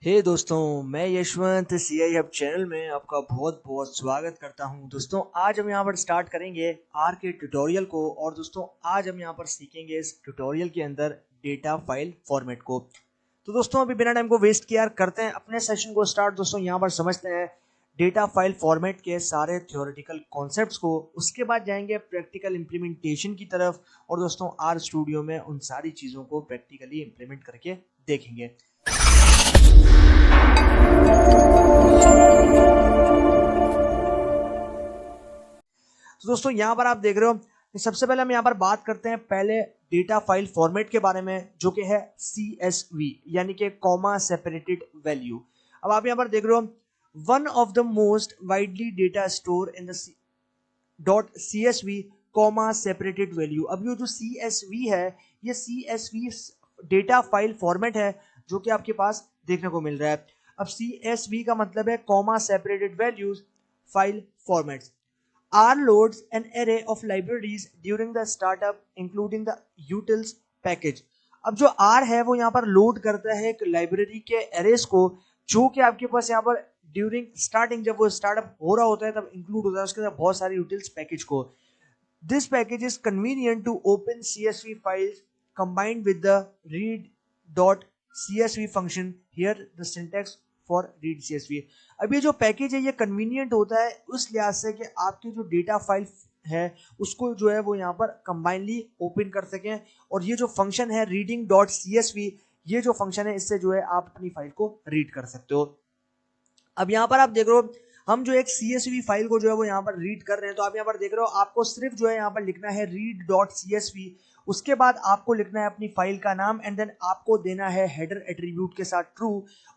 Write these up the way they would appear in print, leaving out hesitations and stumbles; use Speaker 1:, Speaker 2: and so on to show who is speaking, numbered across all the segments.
Speaker 1: हे दोस्तों, मैं Yashwant CI hub channel में आपका बहुत बहुत स्वागत करता हूं। दोस्तों, आज हम यहां पर स्टार्ट करेंगे आर के ट्यूटोरियल को। और दोस्तों, आज हम यहां पर सीखेंगे इस ट्यूटोरियल के अंदर डेटा फाइल फॉर्मेट को। तो दोस्तों, अभी बिना टाइम को वेस्ट किया करते हैं अपने सेशन को स्टार्ट। दोस्तों, यहां पर समझते हैं डेटा फाइल फॉर्मेट के सारे थ्योरेटिकल कॉन्सेप्ट्स को। उसके बाद जाएंगे प्रैक्टिकल इम्प्लीमेंटेशन की तरफ। और दोस्तों, आर स्टूडियो में उन सारी चीज़ों को प्रैक्टिकली इम्प्लीमेंट करके देखेंगे। तो दोस्तों, यहाँ पर आप देख रहे हो कि सबसे पहले हम यहाँ पर बात करते हैं पहले डेटा फाइल फॉर्मेट के बारे में, जो कि है CSV यानी कि कॉमा सेपरेटेड वैल्यू। अब आप यहाँ पर देख रहे हो, one of the most widely data store in the .csv comma separated value. अब ये जो CSV है, ये CSV डेटा फाइल फॉर्मेट है जो कि आपके पास देखने को मिल रहा है। अब CSV का मतलब है comma separated values file formats. R loads an array of libraries during the startup including the utils package। अब जो R है वो यहाँ पर लोड करता है एक लाइब्रेरी के एरेस को, जो कि आपके पास यहाँ पर ड्यूरिंग स्टार्टिंग, जब वो स्टार्टअप हो रहा होता है तब इंक्लूड होता है उसके साथ बहुत सारी यूटिल्स पैकेज को। This package is convenient to open CSV files combined with the read.csv function। Here the syntax for read CSV। अब ये जो पैकेज है ये कन्वीनियंट होता है उस लिहाज से कि आपकी जो डेटा फाइल है उसको जो है वो यहाँ पर कंबाइनली ओपन कर सकें। और ये जो फंक्शन है रीडिंग डॉट CSV, ये जो फंक्शन है इससे जो है आप अपनी फाइल को रीड कर सकते हो। अब यहाँ पर आप देख रहे हो, हम जो एक CSV फाइल को जो है वो यहाँ पर रीड कर रहे हैं। तो आप यहाँ पर देख रहे हो, आपको सिर्फ जो है यहाँ पर लिखना है read डॉट CSV। उसके बाद आपको लिखना है अपनी फाइल का नाम एंड देन आपको देना है हेडर एट्रीब्यूट के साथ ट्रू।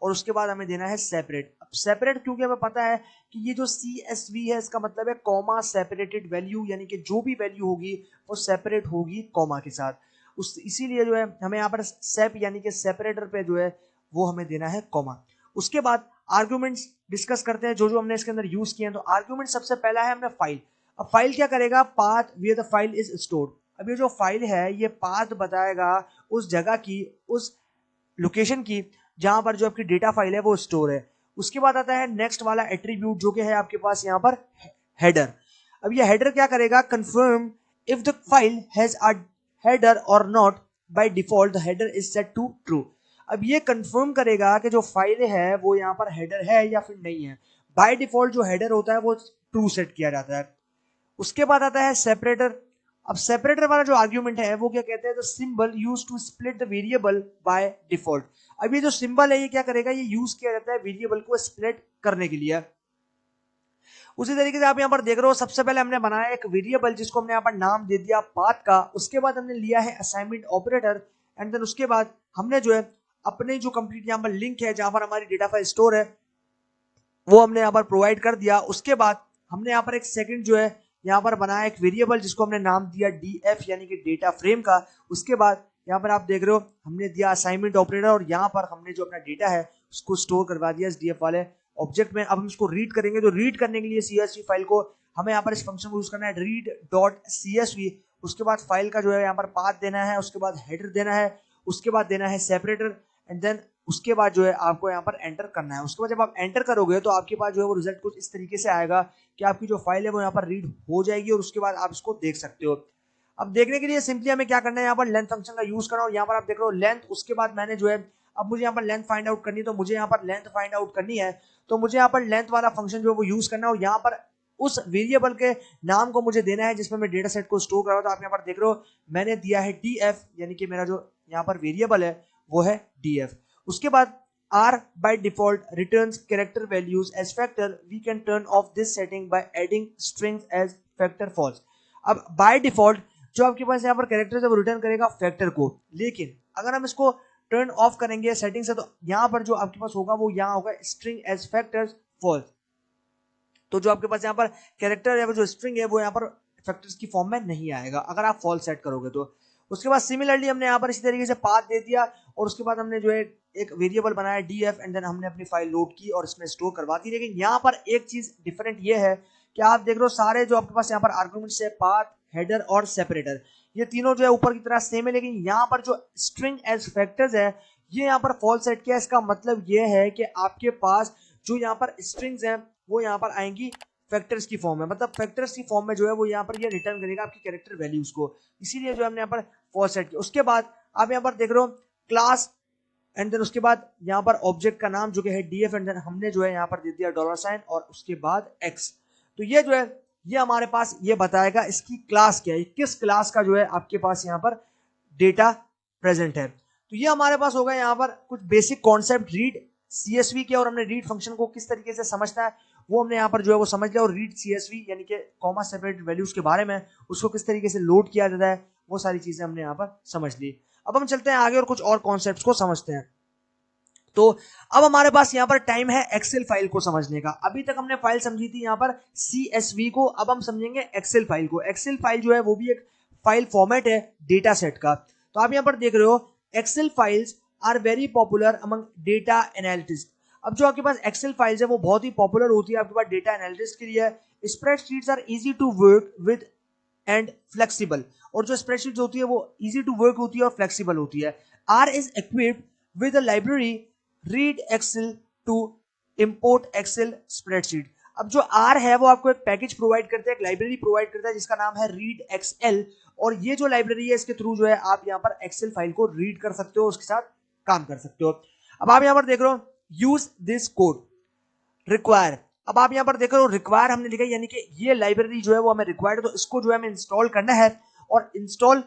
Speaker 1: और उसके बाद हमें देना है सेपरेट। अब सेपरेट क्योंकि हमें पता है कि ये जो CSV है इसका मतलब है कॉमा सेपरेटेड वैल्यू, यानी कि जो भी वैल्यू होगी वो सेपरेट होगी कॉमा के साथ। इसीलिए जो है हमें यहाँ पर सेप यानी कि सेपरेटर पे जो है वो हमें देना है कॉमा। उसके बाद आर्ग्यूमेंट्स डिस्कस करते हैं जो जो हमने इसके अंदर यूज किए हैं। तो आर्ग्यूमेंट सबसे पहला है हमने फाइल। अब फाइल क्या करेगा, path where the file is stored. अब ये जो फाइल है ये पाथ बताएगा उस जगह की, उस लोकेशन की जहां पर जो आपकी डेटा फाइल है वो स्टोर है। उसके बाद आता है नेक्स्ट वाला एट्रीब्यूट जो कि है आपके पास यहाँ पर हेडर। अब ये हेडर क्या करेगा, confirm if the file has a header और not. By default the header is set to true. अब ये कंफर्म करेगा कि जो फाइल है वो यहाँ पर हेडर है या फिर नहीं है। बाय डिफॉल्ट जो हेडर होता है वो ट्रू सेट किया जाता है। उसके बाद आता है सेपरेटर। अब सेपरेटर वाला जो आर्ग्यूमेंट है वो क्या कहते हैं, the symbol use to split the variable by default. अब ये जो सिंबल है ये क्या करेगा, ये यूज किया जाता है वेरिएबल को स्प्लिट करने के लिए। उसी तरीके से आप यहाँ पर देख रहे हो, सबसे पहले हमने बनाया एक वेरिएबल जिसको हमने यहाँ पर नाम दे दिया पाथ का। उसके बाद हमने लिया है असाइनमेंट ऑपरेटर एंड देन उसके बाद हमने जो है अपने जो कंप्लीट यहाँ पर लिंक है जहां पर हमारी डेटा फाइल स्टोर है वो हमने यहाँ पर प्रोवाइड कर दिया। उसके बाद हमने यहाँ पर एक सेकंड जो है यहाँ पर बनाया एक वेरिएबल जिसको हमने नाम दिया DF यानी कि डेटा फ्रेम का। उसके बाद यहाँ पर आप देख रहे हो हमने दिया असाइनमेंट ऑपरेटर और यहाँ पर हमने जो अपना डेटा है उसको स्टोर करवा दिया इस DF वाले ऑब्जेक्ट में। अब हम इसको रीड करेंगे, तो रीड करने के लिए CSV फाइल को हमें यहाँ पर इस फंक्शन को यूज करना है read डॉट CSV। उसके बाद फाइल का जो है यहाँ पर पाथ देना है, उसके बाद हेडर देना है, उसके बाद देना है सेपरेटर एंड देन उसके बाद जो है आपको यहाँ पर एंटर करना है। उसके बाद जब आप एंटर करोगे तो आपके पास जो है वो रिजल्ट कुछ इस तरीके से आएगा कि आपकी जो फाइल है वो यहाँ पर रीड हो जाएगी और उसके बाद आप इसको देख सकते हो। अब देखने के लिए सिंपली हमें क्या करना है, यहाँ पर लेंथ फंक्शन का यूज करना। और यहाँ पर आप देख रहे हो लेंथ, उसके बाद मैंने जो है अब मुझे यहाँ पर लेंथ फाइंड आउट करनी है, तो मुझे यहाँ पर लेंथ फाइंड आउट करनी है तो मुझे यहाँ पर लेंथ वाला फंक्शन जो है वो यूज करना है। और यहाँ पर उस वेरिएबल के नाम को मुझे देना है जिसमें मैं डेटा सेट को स्टोर कर रहा हूँ। तो आप यहाँ पर देख रहे हो मैंने दिया है DF यानी कि मेरा जो यहाँ पर वेरिएबल है वो है DF। उसके बाद R by default returns character values as factor। We can turn off this setting by adding strings as factor false। अब by default जो आपके पास यहाँ पर कैरेक्टर है वो रिटर्न करेगा फैक्टर को, लेकिन अगर हम इसको टर्न ऑफ करेंगे सेटिंग से तो यहाँ पर जो आपके पास होगा वो यहाँ होगा स्ट्रिंग एज फैक्टर्स फॉल्स। तो जो आपके पास यहाँ पर कैरेक्टर है वो जो स्ट्रिंग है वो यहाँ पर फैक्टर्स की फॉर्म में नहीं आएगा अगर आप फॉल्स सेट करोगे तो। उसके बाद सिमिलरली हमने यहाँ पर इसी तरीके से पाथ दे दिया और उसके बाद हमने जो है एक वेरिएबल बनाया DF एंड देन हमने अपनी फाइल लोड की और इसमें स्टोर करवा दी। लेकिन यहाँ पर एक चीज डिफरेंट ये है कि आप देख रहे हो सारे जो आपके पास यहाँ पर आर्गुमेंट्स है पाथ, हेडर और सेपरेटर, ये तीनों जो है ऊपर की तरह सेम है, लेकिन यहाँ पर जो स्ट्रिंग एज फैक्टर्स है ये यहाँ पर फॉल्स सेट किया, इसका मतलब ये है कि आपके पास जो यहाँ पर स्ट्रिंग्स हैं वो यहाँ पर आएंगी फैक्टर्स की फॉर्म में, मतलब फैक्टर्स की फॉर्म में जो है वो यहाँ पर ये रिटर्न करेगा आपकी कैरेक्टर वैल्यूज को, इसीलिए जो हमने यहाँ पर फॉल्स सेट किया। उसके बाद आप यहाँ पर देख रहे हो क्लास एंड देन उसके बाद यहाँ पर ऑब्जेक्ट का नाम जो कि है डीएफ एंड देन हमने जो है यहाँ पर दे दिया $, और उसके बाद एक्स। तो ये जो है ये हमारे पास ये बताएगा इसकी क्लास क्या है, किस क्लास का जो है आपके पास यहाँ पर डेटा प्रेजेंट है। तो ये हमारे पास होगा यहाँ पर कुछ बेसिक कॉन्सेप्ट रीड सीएसवी के, और हमने रीड फंक्शन को किस तरीके से समझना है वो हमने यहाँ पर जो है वो समझ लिया, और रीड सीएसवी यानी कि कॉमा सेपरेटेड वैल्यूज के बारे में, उसको किस तरीके से लोड किया जाता है वो सारी चीजें हमने यहाँ पर समझ ली। अब हम चलते हैं आगे और कुछ और कॉन्सेप्ट्स को समझते हैं। तो अब हमारे पास यहाँ पर टाइम है एक्सेल फाइल को समझने का। अभी तक हमने फाइल समझी थी यहाँ पर CSV को, अब हम समझेंगे एक्सेल फाइल को। एक्सेल फाइल जो है वो भी एक फाइल फॉर्मेट है डेटा सेट का। तो आप यहाँ पर देख रहे हो Excel files are very popular among data analytists. अब जो आपके पास एक्सेल फाइल्स है वो बहुत ही पॉपुलर होती है आपके पास डेटा एनालिटिस्ट के लिए। Spreadsheets are easy to work with and flexible, और जो स्प्रेडशीट होती है वो इजी टू वर्क होती है और फ्लेक्सिबल होती है। R is equipped with a library read Excel to import Excel spreadsheet. अब जो आर है वो आपको एक पैकेज प्रोवाइड करता है, एक लाइब्रेरी प्रोवाइड करता है जिसका नाम है रीड एक्सएल, और ये जो लाइब्रेरी है इसके थ्रू जो है आप यहाँ पर एक्सेल फाइल को रीड कर सकते हो, उसके साथ काम कर सकते हो। अब आप यहाँ पर देख रहे हो यूज दिस कोड रिक्वायर। अब आप यहाँ पर देख रहे हो रिक्वायर हमने लिखा है, यानी कि ये लाइब्रेरी जो है वो हमें रिक्वायर्ड है, तो इसको जो है हमें इंस्टॉल करना है, और इंस्टॉल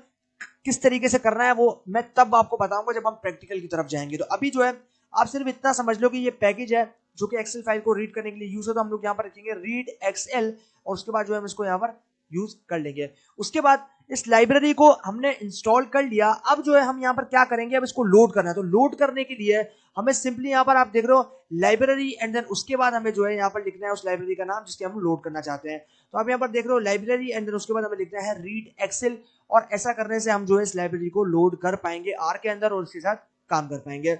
Speaker 1: किस तरीके से करना है वो मैं तब आपको बताऊंगा जब हम प्रैक्टिकल की तरफ जाएंगे। तो अभी जो है आप सिर्फ इतना समझ लो कि ये पैकेज है जो कि एक्सेल फाइल को रीड करने के लिए यूज होता है। हम लोग यहाँ पर रखेंगे रीड एक्सएल, और उसके बाद जो है हम इसको यहाँ पर यूज कर लेंगे। उसके बाद इस लाइब्रेरी को हमने इंस्टॉल कर लिया, अब जो है हम यहाँ पर क्या करेंगे, अब इसको लोड करना है। तो लोड करने के लिए हमें सिंपली यहाँ पर आप देख रहे हो लाइब्रेरी एंड देन उसके बाद हमें जो है यहाँ पर लिखना है उस लाइब्रेरी का नाम जिसके हम लोड करना चाहते हैं। तो आप यहाँ पर देख रहे हो लाइब्रेरी एंड देन उसके बाद हमें लिखना है रीड एक्सेल, और ऐसा करने से हम जो है इस लाइब्रेरी को लोड कर पाएंगे आर के अंदर और उसके साथ काम कर पाएंगे।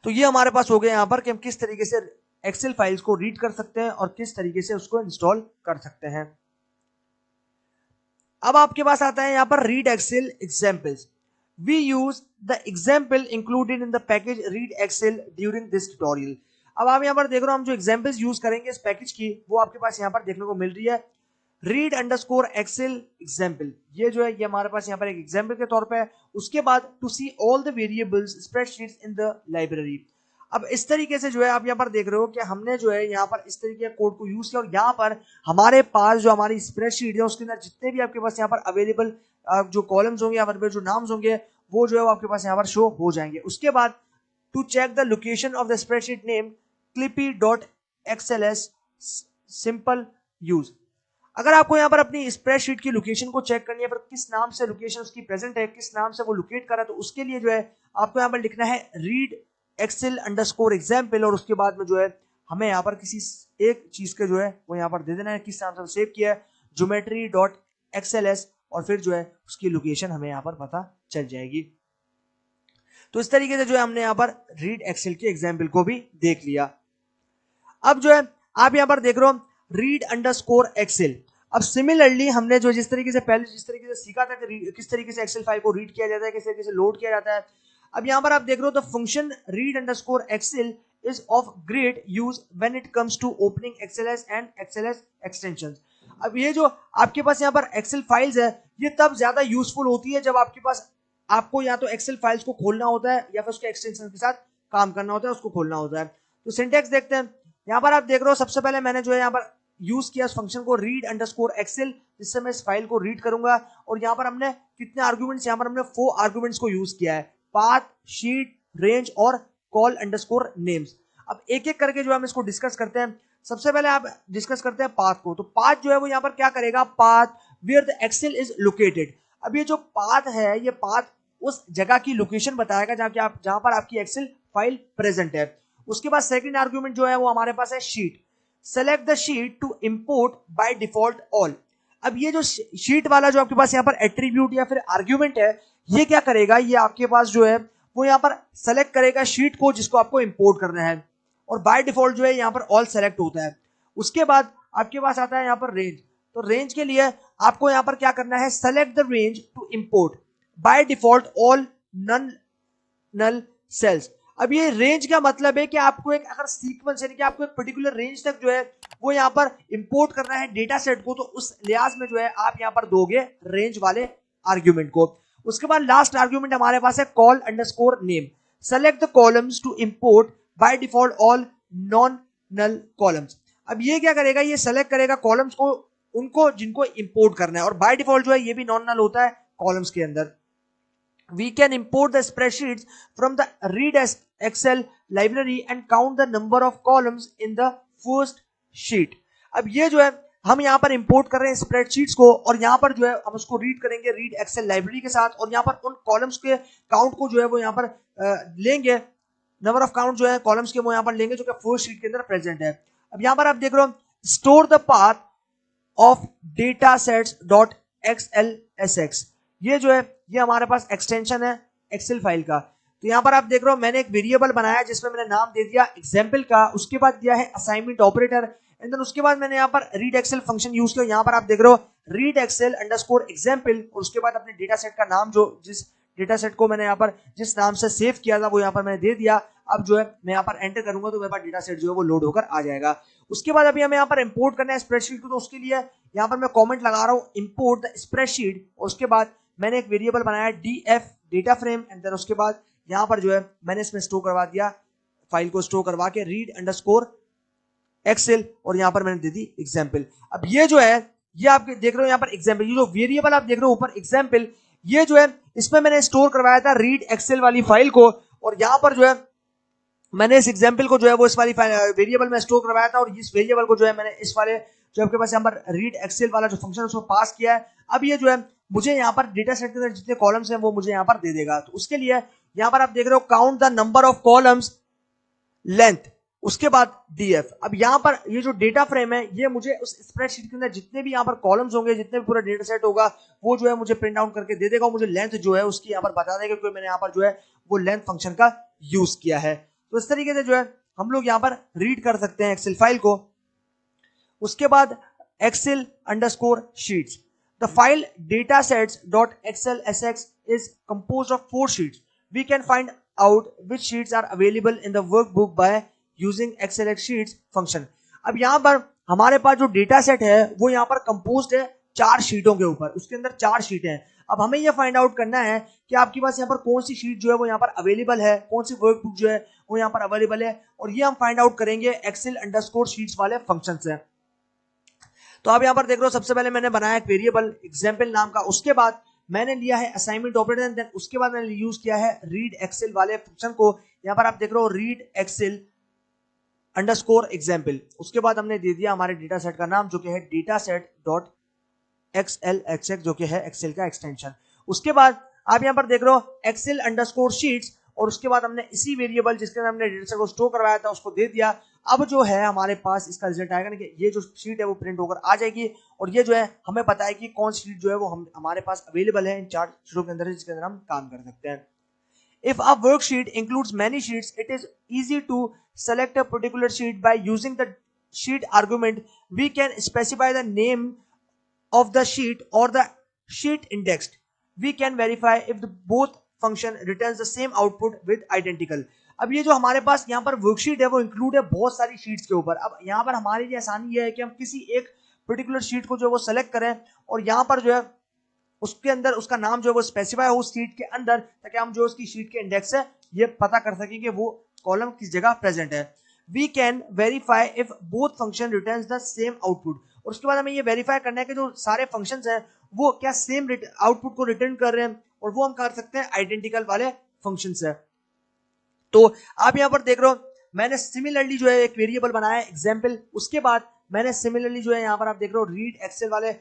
Speaker 1: तो ये हमारे पास हो गया यहाँ पर कि हम किस तरीके से एक्सेल फाइल्स को रीड कर सकते हैं और किस तरीके से उसको इंस्टॉल कर सकते हैं। अब आपके पास आता है यहाँ पर read Excel examples. We use the example included in the package read Excel during this tutorial. अब आप यहाँ पर देख रहे हो हम जो एग्जाम्पल्स यूज करेंगे इस पैकेज की वो आपके पास यहाँ पर देखने को मिल रही है रीड अंडरस्कोर एक्सेल एग्जाम्पल। ये जो है ये हमारे पास यहाँ पर एक एग्जाम्पल के तौर पे है। उसके बाद to see all the variables spreadsheets in the library. अब इस तरीके से जो है आप यहाँ पर देख रहे हो कि हमने जो है यहाँ पर इस तरीके के कोड को यूज किया, और यहाँ पर हमारे पास जो हमारी स्प्रेडशीट है उसके अंदर जितने भी आपके पास यहाँ पर अवेलेबल जो कॉलम्स होंगे, यहाँ पर जो नाम्स होंगे वो जो है आपके पास यहाँ पर शो हो जाएंगे। उसके बाद to check the location of the spreadsheet name clippy.xls simple use. अगर आपको यहाँ पर अपनी स्प्रेडशीट की लोकेशन को चेक करनी है पर किस नाम से लोकेशन उसकी प्रेजेंट है, किस नाम से वो लोकेट कर रहा है, तो उसके लिए जो है आपको यहाँ पर लिखना है रीड एक्सेल अंडरस्कोर एग्जाम्पल, और उसके बाद में जो है हमें यहाँ पर किसी एक चीज के जो है वो यहाँ पर दे देना है किस नाम से सेव किया है geometry.xls, और फिर जो है उसकी लोकेशन हमें यहाँ पर पता चल जाएगी। तो इस तरीके से जो है हमने यहाँ पर रीड एक्सेल के एग्जाम्पल को भी देख लिया। अब जो है आप यहाँ पर देख रहे हो रीड अंडरस्कोर एक्सेल। अब सिमिलरली हमने जो जिस तरीके से पहले जिस तरीके से सीखा था कि किस तरीके से एक्सेल फाइल को रीड किया जाता है, किस तरीके से लोड किया जाता है, अब यहाँ पर आप देख रहे हो the function read underscore Excel is of great use when it comes to opening XLS and XLS extensions. अब ये जो आपके पास यहाँ पर एक्सेल फाइल्स है ये तब ज्यादा यूजफुल होती है जब आपके पास आपको या तो एक्सेल फाइल्स को खोलना होता है या फिर उसके एक्सटेंशन के साथ काम करना होता है, उसको खोलना होता है। तो सिंटैक्स देखते हैं। यहाँ पर आप देख रहे हो सबसे पहले मैंने जो है यहाँ पर यूज किया उस फंक्शन को रीड अंडरस्कोर एक्सेल, जिससे मैं इस फाइल को रीड करूंगा, और यहाँ पर हमने कितने आर्गुमेंट्स, यहाँ पर हमने 4 आर्गुमेंट्स को यूज किया है, पाथ, शीट, रेंज और कॉल अंडरस्कोर नेम्स। अब एक एक करके जो हम इसको डिस्कस करते हैं। सबसे पहले आप डिस्कस करते हैं पाथ को। तो पाथ जो है वो यहाँ पर क्या करेगा, path where the Excel is located. अब ये जो पाथ है ये पाथ उस जगह की लोकेशन बताएगा जहां पर आपकी एक्सेल फाइल प्रेजेंट है। उसके बाद सेकंड आर्गुमेंट जो है वो हमारे पास है sheet. Select the sheet to import by default all. अब ये जो शीट वाला जो आपके पास यहाँ पर एट्रीब्यूट या फिर आर्ग्यूमेंट है ये क्या करेगा, ये आपके पास जो है वो यहाँ पर सेलेक्ट करेगा शीट को जिसको आपको इंपोर्ट करना है, और बाय डिफॉल्ट जो है यहाँ पर ऑल सेलेक्ट होता है। उसके बाद आपके पास आता है यहाँ पर रेंज। तो रेंज के लिए आपको यहाँ पर क्या करना है, select the range to import by default all non null cells. अब ये रेंज का मतलब है कि आपको एक अगर सीक्वेंस यानी कि आपको एक पर्टिकुलर रेंज तक जो है वो यहाँ पर इंपोर्ट करना है डेटा सेट को, तो उस लिहाज में जो है आप यहाँ पर दोगे रेंज वाले आर्ग्यूमेंट को। उसके बाद लास्ट आर्ग्यूमेंट हमारे पास है col underscore name. Select the columns to import by default all non null columns. अब ये क्या करेगा, ये सेलेक्ट करेगा कॉलम्स को उनको जिनको इंपोर्ट करना है, और बाय डिफॉल्ट जो है ये भी नॉन नल होता है कॉलम्स के अंदर। We can import the spreadsheets from the read excel library and count the number of columns in the first sheet। अब ये जो है हम यहाँ पर इंपोर्ट कर रहे हैं स्प्रेडशीट्स को, और यहाँ पर जो है हम उसको रीड करेंगे रीड एक्सेल लाइब्रेरी के साथ, और यहाँ पर उन कॉलम्स के काउंट को जो है वो यहाँ पर लेंगे, नंबर ऑफ काउंट जो है कॉलम्स के वो यहाँ पर लेंगे जो कि फर्स्ट शीट के अंदर प्रेजेंट है। अब यहाँ पर आप देख रहे हो store the path of data sets dot XLSX। ये जो है ये हमारे पास एक्सटेंशन है एक्सेल फाइल का। तो यहाँ पर आप देख रहे हो मैंने एक वेरिएबल बनाया जिसमें मैंने नाम दे दिया एग्जाम्पल का, उसके बाद दिया है असाइनमेंट ऑपरेटर, एंड देन उसके बाद मैंने यहाँ पर रीड एक्सेल फंक्शन यूज किया। यहाँ पर आप देख रहे हो रीड एक्सेल अंडरस्कोर एग्जाम्पल, और उसके बाद अपने डेटा सेट का नाम जो जिस डेटा सेट को मैंने यहाँ पर जिस नाम से सेव किया था वो यहाँ पर मैंने दे दिया। अब जो है मैं यहाँ पर एंटर करूंगा तो मेरे पास डेटा सेट जो है वो लोड होकर आ जाएगा। उसके बाद अभी हमें यहाँ पर इंपोर्ट करना है स्प्रेडशीट को, तो उसके लिए यहाँ पर मैं कमेंट लगा रहा हूँ इंपोर्ट द स्प्रेडशीट, और उसके बाद मैंने एक वेरिएबल बनाया df data frame, and then उसके बाद यहाँ पर जो है मैंने इसमें स्टोर करवा दिया फाइल को स्टोर करवा के रीड अंडरस्कोर एक्सेल, और यहाँ पर मैंने दे दी एग्जाम्पल। अब ये जो है ये आप देख रहे हो यहाँ पर एग्जाम्पल, ये जो वेरिएबल आप देख रहे हो ऊपर एग्जाम्पल, ये जो है इसमें मैंने स्टोर करवाया था रीड एक्सेल वाली फाइल को, और यहाँ पर जो है मैंने इस एग्जाम्पल को जो है वो इस वाली वेरिएबल में स्टोर करवाया था, और इस वेरिएबल को जो है मैंने इस वाले जो आपके पास यहाँ पर रीड एक्सेल वाला जो फंक्शन है उसको पास किया है। अब ये जो है मुझे यहाँ पर डेटा सेट के अंदर जितने कॉलम्स हैं वो मुझे यहाँ पर दे देगा। तो उसके लिए यहाँ पर आप देख रहे हो count the number of columns length, उसके बाद df। अब यहाँ पर ये जो डेटा फ्रेम है ये मुझे उस स्प्रेडशीट के अंदर जितने भी यहाँ पर कॉलम्स होंगे, जितने भी पूरा डेटा सेट होगा वो जो है मुझे प्रिंट आउट करके दे देगा, और मुझे लेंथ जो है उसकी यहाँ पर बता देगा क्योंकि मैंने यहाँ पर जो है वो लेंथ फंक्शन का यूज किया है। तो इस तरीके से जो है हम लोग यहाँ पर रीड कर सकते हैं एक्सेल फाइल को। उसके बाद Excel underscore sheets. The file datasets.xlsx is composed of 4 sheets. We can find out which sheets are available in the workbook by using xlx sheets function। अब यहाँ पर हमारे पास जो डेटा सेट है वो यहाँ पर कंपोज्ड है 4 शीटों के ऊपर, उसके अंदर 4 शीटें हैं। अब हमें ये फाइंड आउट करना है कि आपके पास यहाँ पर कौन सी शीट जो है वो यहाँ पर अवेलेबल है, कौन सी वर्कबुक जो है वो यहाँ पर अवेलेबल है, और ये हम फाइंड आउट करेंगे एक्सेल अंडरस्कोर शीट्स वाले फंक्शन से। तो आप यहाँ पर देख रहे हो सबसे पहले मैंने बनाया एक वेरिएबल एग्जाम्पल नाम का, उसके बाद मैंने लिया है असाइनमेंट ऑपरेटर, देन उसके बाद मैंने यूज किया है रीड एक्सेल वाले फंक्शन को। यहाँ पर आप देख रहे हो रीड एक्सेल अंडरस्कोर एग्जाम्पल, उसके बाद हमने दे दिया हमारे डेटा सेट का नाम जो कि है डेटा सेट डॉट XLSX जो कि है एक्सेल का एक्सटेंशन। उसके बाद आप यहाँ पर देख रहे हो एक्सेल अंडरस्कोर शीट्स, और उसके बाद हमने इसी वेरिएबल जिसके अंदर हमने डेटा सेट को स्टोर करवाया था उसको दे दिया। अब जो है हमारे पास इसका रिजल्ट आएगा ना कि ये जो शीट है वो प्रिंट होकर आ जाएगी, और ये जो है हमें पता है कि कौन सी शीट जो है वो हमारे पास अवेलेबल है इन 4 शीटों के अंदर जिसके अंदर हम काम कर सकते हैं। If a worksheet includes many sheets, it is easy to select a particular sheet by using the sheet argument. We can specify the name of the sheet or the sheet indexed. We can verify if the both function returns the same output with identical। अब ये जो हमारे पास यहाँ पर worksheet है वो include है बहुत सारी शीट्स के ऊपर। अब यहाँ पर हमारे लिए आसानी ये है कि हम किसी एक पर्टिकुलर शीट को जो है वो सेलेक्ट करें, और यहाँ पर जो है उसके अंदर उसका नाम जो है वो स्पेसिफाई हो उस शीट के अंदर, ताकि हम जो उसकी शीट के इंडेक्स है ये पता कर सकें कि वो कॉलम किस जगह प्रेजेंट है। We can verify if both function returns the same output, और उसके बाद हमें ये वेरीफाई करना है कि जो सारे फंक्शंस हैं वो क्या सेम आउटपुट को रिटर्न कर रहे हैं, और वो हम कर सकते हैं आइडेंटिकल वाले फंक्शंस है। तो आप यहाँ पर देख रहे हो मैंने सिमिलरली जो है एक वेरिएबल बनाया एग्जाम्पल, उसके बाद मैंने सिमिलरली जो है यहाँ पर आप देख रहे हो रीड एक्सेल वाले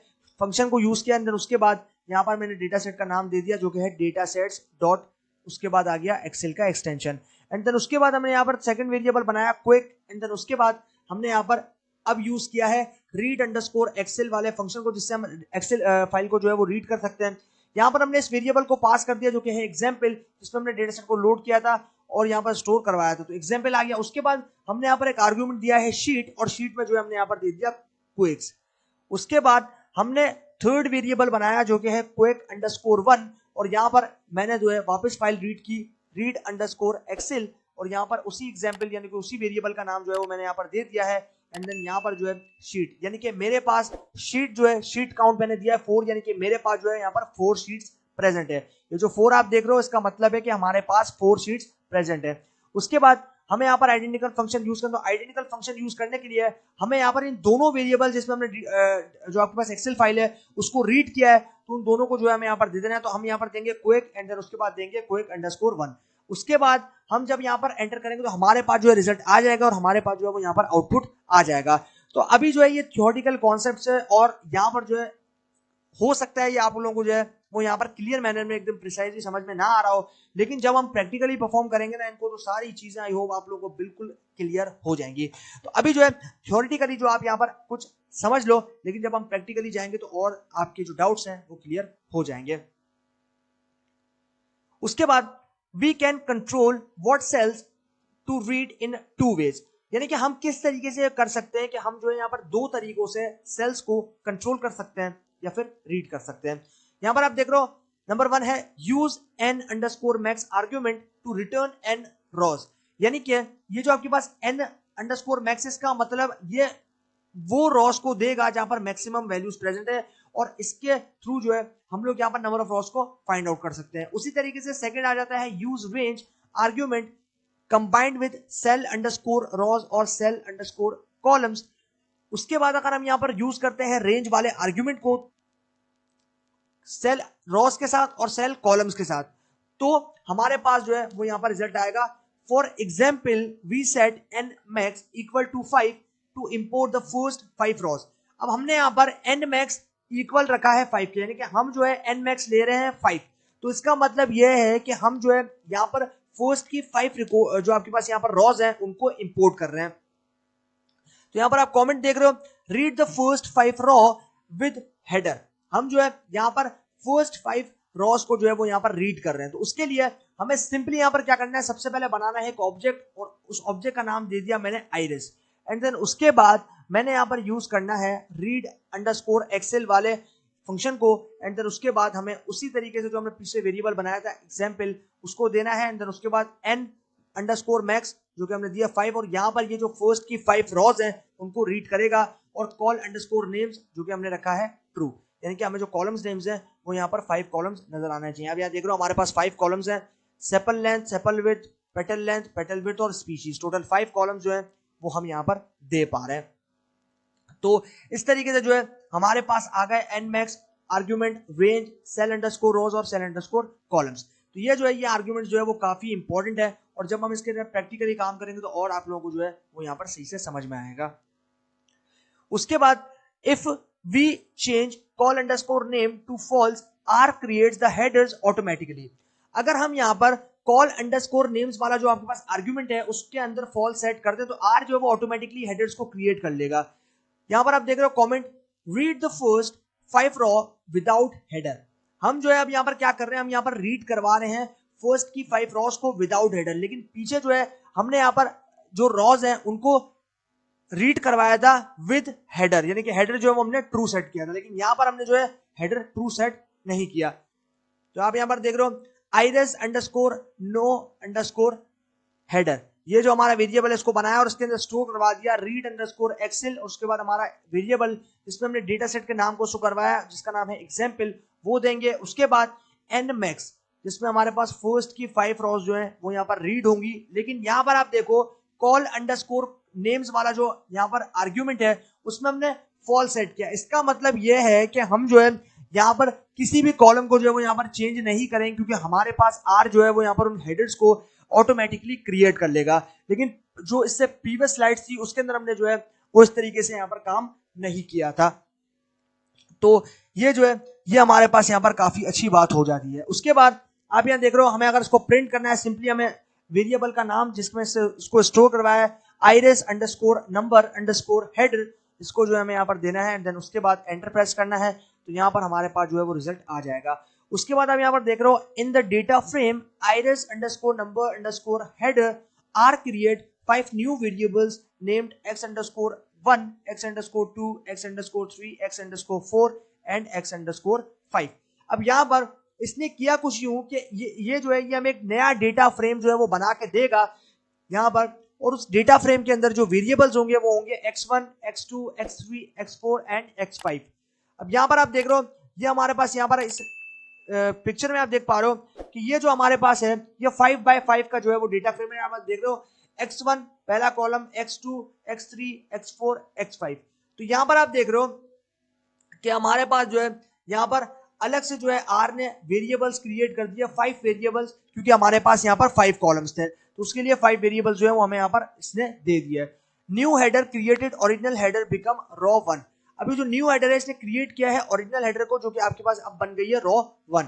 Speaker 1: फंक्शन को यूज किया, उसके बाद यहाँ पर मैंने डेटा सेट का नाम दे दिया जो कि है डेटा सेट्स डॉट, उसके बाद आ गया एक्सेल का एक्सटेंशन, एंड देन उसके बाद हमने यहाँ पर सेकंड वेरिएबल बनाया क्विक, एंड देन उसके बाद हमने यहाँ पर अब यूज किया है रीड अंडरस्कोर एक्सेल वाले फंक्शन को, जिससे हम एक्सेल फाइल को जो है वो रीड कर सकते हैं। यहाँ पर हमने इस वेरिएबल को पास कर दिया जो कि है एग्जाम्पल, जिसमें हमने डेटा सेट को लोड किया था और यहाँ पर स्टोर करवाया था, तो एग्जाम्पल आ गया। उसके बाद हमने यहाँ पर एक आर्ग्यूमेंट दिया है शीट, और शीट में जो है हमने यहाँ पर दे दिया क्विक्स। उसके बाद हमने थर्ड वेरिएबल बनाया जो कि है क्विक अंडरस्कोर 1, और यहाँ पर मैंने जो है वापस फाइल रीड की रीड अंडरस्कोर एक्सेल, और यहाँ पर उसी एग्जाम्पल यानी कि उसी वेरिएबल का नाम जो है वो मैंने यहाँ पर दे दिया है, एंड देन यहाँ पर जो है शीट, यानी कि मेरे पास शीट जो है, शीट काउंट मैंने दिया है 4, यानी कि मेरे पास जो है यहाँ पर 4 शीट्स प्रेजेंट है। ये जो 4 आप देख रहे हो इसका मतलब है कि हमारे पास 4 शीट्स प्रेजेंट है। उसके बाद हमें यहाँ पर आइडेंटिकल फंक्शन यूज करना, तो आइडेंटिकल फंक्शन यूज करने के लिए हमें यहाँ पर इन दोनों वेरिएबल जिसमें हमने जो आपके पास एक्सेल फाइल है उसको रीड किया है, तो उन दोनों को जो है हमें यहाँ पर दे देना है। तो हम यहाँ पर देंगे क्विक एंड देन उसके बाद देंगे क्विक अंडरस्कोर 1। उसके बाद हम जब यहाँ पर एंटर करेंगे तो हमारे पास जो है रिजल्ट आ जाएगा और हमारे पास जो है वो यहाँ पर आउटपुट आ जाएगा। तो अभी जो है ये थ्योरेटिकल कॉन्सेप्ट्स है, और यहाँ पर जो है हो सकता है ये आप लोगों को जो है वो यहाँ पर क्लियर मैनर में एकदम प्रिसाइजली समझ में ना आ रहा हो, लेकिन जब हम प्रैक्टिकली परफॉर्म करेंगे ना इनको, तो सारी चीजें आई होप आप लोगों को बिल्कुल क्लियर हो जाएंगी। तो अभी जो है थ्योरेटिकली जो आप यहाँ पर कुछ समझ लो, लेकिन जब हम प्रैक्टिकली जाएंगे तो और आपके जो डाउट्स हैं वो क्लियर हो जाएंगे। उसके बाद we can control what cells to read in 2 ways, यानी कि हम किस तरीके से कर सकते हैं कि हम जो है यहाँ पर 2 तरीकों से सेल्स को कंट्रोल कर सकते हैं या फिर रीड कर सकते हैं। यहां पर आप देख रहे हो नंबर 1 है use n underscore max argument to return n rows, यानी कि ये जो आपके पास एन अंडरस्कोर मैक्स, इसका मतलब ये वो रॉस को देगा जहां पर मैक्सिमम वैल्यूज प्रेजेंट है, और इसके थ्रू जो है हम लोग यहाँ पर नंबर ऑफ रॉस को फाइंड आउट कर सकते हैं। उसी तरीके से सेकंड आ जाता है use range argument combined with cell underscore rows और सेल अंडरस्कोर कॉलम्स। उसके बाद अगर हम यहाँ पर यूज करते हैं रेंज वाले आर्ग्यूमेंट को सेल रॉस के साथ और सेल कॉलम्स के साथ, तो हमारे पास जो है वो यहाँ पर रिजल्ट आएगा। For example we set n max equal to 5 to import the first 5 rows. अब हमने यहाँ पर एन मैक्स इक्वल रखा है 5 के, यानी कि हम जो है एन मैक्स ले रहे हैं 5, तो इसका मतलब यह है कि हम जो है यहाँ पर फर्स्ट की 5 जो आपके पास यहाँ पर रॉस हैं उनको इंपोर्ट कर रहे हैं। तो यहाँ पर आप कमेंट देख रहे हो, read the first 5 raw with header. हम जो है यहाँ पर फर्स्ट 5 रॉस को जो है वो यहाँ पर रीड कर रहे हैं, तो उसके लिए हमें सिंपली यहाँ पर क्या करना है, सबसे पहले बनाना है एक ऑब्जेक्ट, और उस ऑब्जेक्ट का नाम दे दिया मैंने आइरिस, एंड देन उसके बाद मैंने यहाँ पर यूज करना है रीड अंडरस्कोर एक्सेल वाले फंक्शन को, एंड देन उसके बाद हमें उसी तरीके से जो हमने पीछे वेरिएबल बनाया था एग्जाम्पल उसको देना है, एंड देन उसके बाद एन अंडरस्कोर मैक्स जो कि हमने दिया 5, और यहाँ पर ये जो फर्स्ट की 5 रॉज हैं उनको रीड करेगा, और कॉल अंडरस्कोर नेम्स जो कि हमने रखा है ट्रू, यानी कि हमें जो कॉलम्स नेम्स हैं वो यहाँ पर 5 कॉलम्स नजर आना चाहिए। अब यहाँ देख रहे हो हमारे पास 5 कॉलम्स हैं, sepal length, sepal width, petal width और स्पीशीज, टोटल 5 कॉलम्स जो है वो हम यहाँ पर दे पा रहे हैं। तो इस तरीके से जो है हमारे पास आ गए N max argument range cell underscore rows और सेल अंडरस्कोर कॉलम्स। तो ये जो है ये आर्ग्यूमेंट जो है वो काफी इंपॉर्टेंट है, और जब हम इसके अंदर प्रैक्टिकली काम करेंगे तो और आप लोगों को जो है वो यहाँ पर सही से समझ में आएगा। उसके बाद if we change col underscore name to false R creates the headers automatically. अगर हम यहाँ पर कॉल अंडरस्कोर नेम्स वाला जो आपके पास आर्ग्यूमेंट है उसके अंदर फॉल्स सेट कर दे तो आर जो है वो ऑटोमेटिकली हेडर्स को क्रिएट कर लेगा। यहां पर आप देख रहे हो comment read the first 5 raw without header. हम जो है अब यहां पर क्या कर रहे हैं, हम यहां पर रीड करवा रहे हैं फर्स्ट की 5 रॉस को विदाउट हेडर, लेकिन पीछे जो है हमने यहां पर जो रॉज हैं उनको रीड करवाया था विद हेडर, यानी कि हेडर जो है हमने ट्रू सेट किया था, लेकिन यहां पर हमने जो है हेडर ट्रू सेट नहीं किया। तो आप यहां पर देख रहे हो iris underscore no underscore header, ये जो हमारा वेरिएबल है इसको बनाया और उसके अंदर स्टोर करवा दिया रीड अंडरस्कोर एक्सेल, और उसके बाद हमारा वेरिएबल जिसमें हमने डेटा सेट के नाम को शो करवाया जिसका नाम है एग्जाम्पल वो देंगे। उसके बाद एन मैक्स जिसमें हमारे पास फर्स्ट की 5 रॉस जो है वो यहाँ पर रीड होंगी, लेकिन यहाँ पर आप देखो कॉल अंडरस्कोर नेम्स वाला जो यहाँ पर आर्ग्यूमेंट है उसमें हमने फॉल्स सेट किया। इसका मतलब ये है कि हम जो है यहाँ पर किसी भी कॉलम को जो है वो यहाँ पर चेंज नहीं करेंगे, क्योंकि हमारे पास आर जो है वो यहाँ पर उन हेडर्स को ऑटोमेटिकली क्रिएट कर लेगा। लेकिन जो इससे प्रीवियस स्लाइड थी उसके अंदर हमने जो है वो इस तरीके से यहाँ पर काम नहीं किया था, तो ये जो है ये हमारे पास यहाँ पर काफी अच्छी बात हो जाती है। उसके बाद आप यहाँ देख रहे हो हमें अगर इसको प्रिंट करना है, सिंपली हमें वेरिएबल का नाम जिसमें से उसको स्टोर करवाया है iris underscore number underscore header, इसको जो है हमें यहाँ पर देना है, एंड देन उसके बाद एंटर प्रेस करना है, तो यहाँ पर हमारे पास जो है वो रिजल्ट आ जाएगा। उसके बाद आप यहाँ पर देख रहे हो in the data frame iris underscore number underscore header R create 5 new variables named x underscore 1, x underscore 2, x underscore 3, x underscore 4 and x underscore 5। अब यहाँ पर इसने किया कुछ यूं कि ये जो है ये हमें एक नया डेटा फ्रेम जो है वो बना के देगा यहाँ पर, और उस डेटा फ्रेम के अंदर जो वेरिएबल्स होंगे वो होंगे x1, x2, x3, x4 and x5। अब यहाँ पर आप देख रहे हो ये हमारे पास यहाँ पर इस पिक्चर में आप देख पा रहे हो कि ये जो हमारे पास है ये 5x5 का जो है वो डेटा फ्रेम है। आप देख रहे हो x1 पहला column, x2, x3, x4, x5। तो यहाँ पर आप देख रहे हो कि हमारे पास जो है यहाँ पर अलग से जो है आर ने वेरिएबल्स क्रिएट कर दिया, 5 वेरिएबल्स, क्योंकि हमारे पास यहाँ पर 5 कॉलम्स थे तो उसके लिए 5 वेरिएबल्स जो है वो हमें यहाँ पर इसने दे दिया है। New header created original header become raw 1। अभी जो न्यू हेडर है इसने क्रिएट किया है ओरिजिनल हेडर को, जो कि आपके पास अब बन गई है row 1।